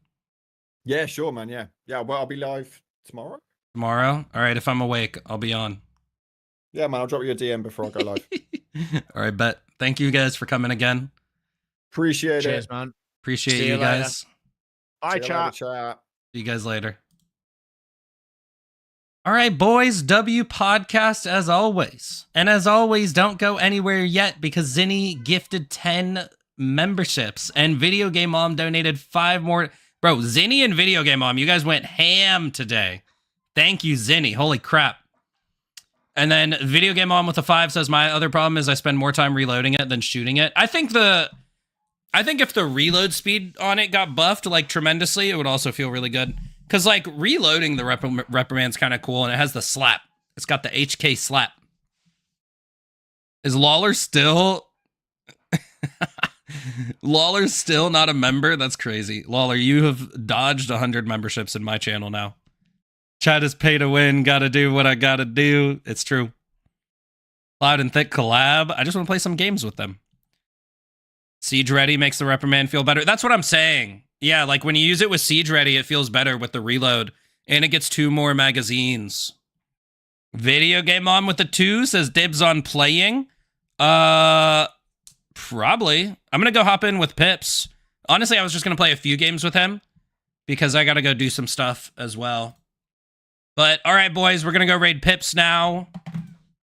Yeah, sure, man. Yeah. Yeah, well, I'll be live tomorrow. Tomorrow? All right, if I'm awake, I'll be on. Yeah, man, I'll drop you a DM before I go live. All right, bet. Thank you guys for coming again. Appreciate Cheers, it. man. Appreciate See you you later. guys. Bye, See you later, chat. chat. See you guys later. All right, boys. W podcast as always. And as always, don't go anywhere yet because Zinni gifted 10 memberships and Video Game Mom donated 5 more. Bro, Zinni and Video Game Mom, you guys went ham today. Thank you, Zinni. Holy crap. And then Video Game Mom with a 5 says, my other problem is I spend more time reloading it than shooting it. I think if the reload speed on it got buffed like tremendously, it would also feel really good. Because, like, reloading the reprimand's kind of cool, and it has the slap. It's got the HK slap. Is Lawler still... Lawler's still not a member? That's crazy. Lawler, you have dodged 100 memberships in my channel now. Chat is pay to win. Gotta do what I gotta do. It's true. Loud and Thick collab. I just want to play some games with them. Siege Ready makes the reprimand feel better. That's what I'm saying. Yeah, like when you use it with Siege Ready, it feels better with the reload. And it gets 2 more magazines. Video Game Mom with the 2 says dibs on playing. Probably. I'm going to go hop in with Pips. Honestly, I was just going to play a few games with him. Because I got to go do some stuff as well. But, all right, boys. We're going to go raid Pips now.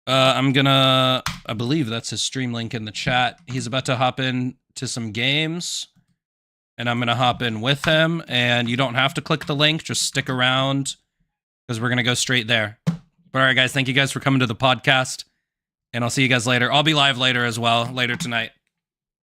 I believe that's his stream link in the chat. He's about to hop in to some games. And I'm going to hop in with him. And you don't have to click the link. Just stick around. Because we're going to go straight there. But all right, guys. Thank you guys for coming to the podcast. And I'll see you guys later. I'll be live later as well. Later tonight.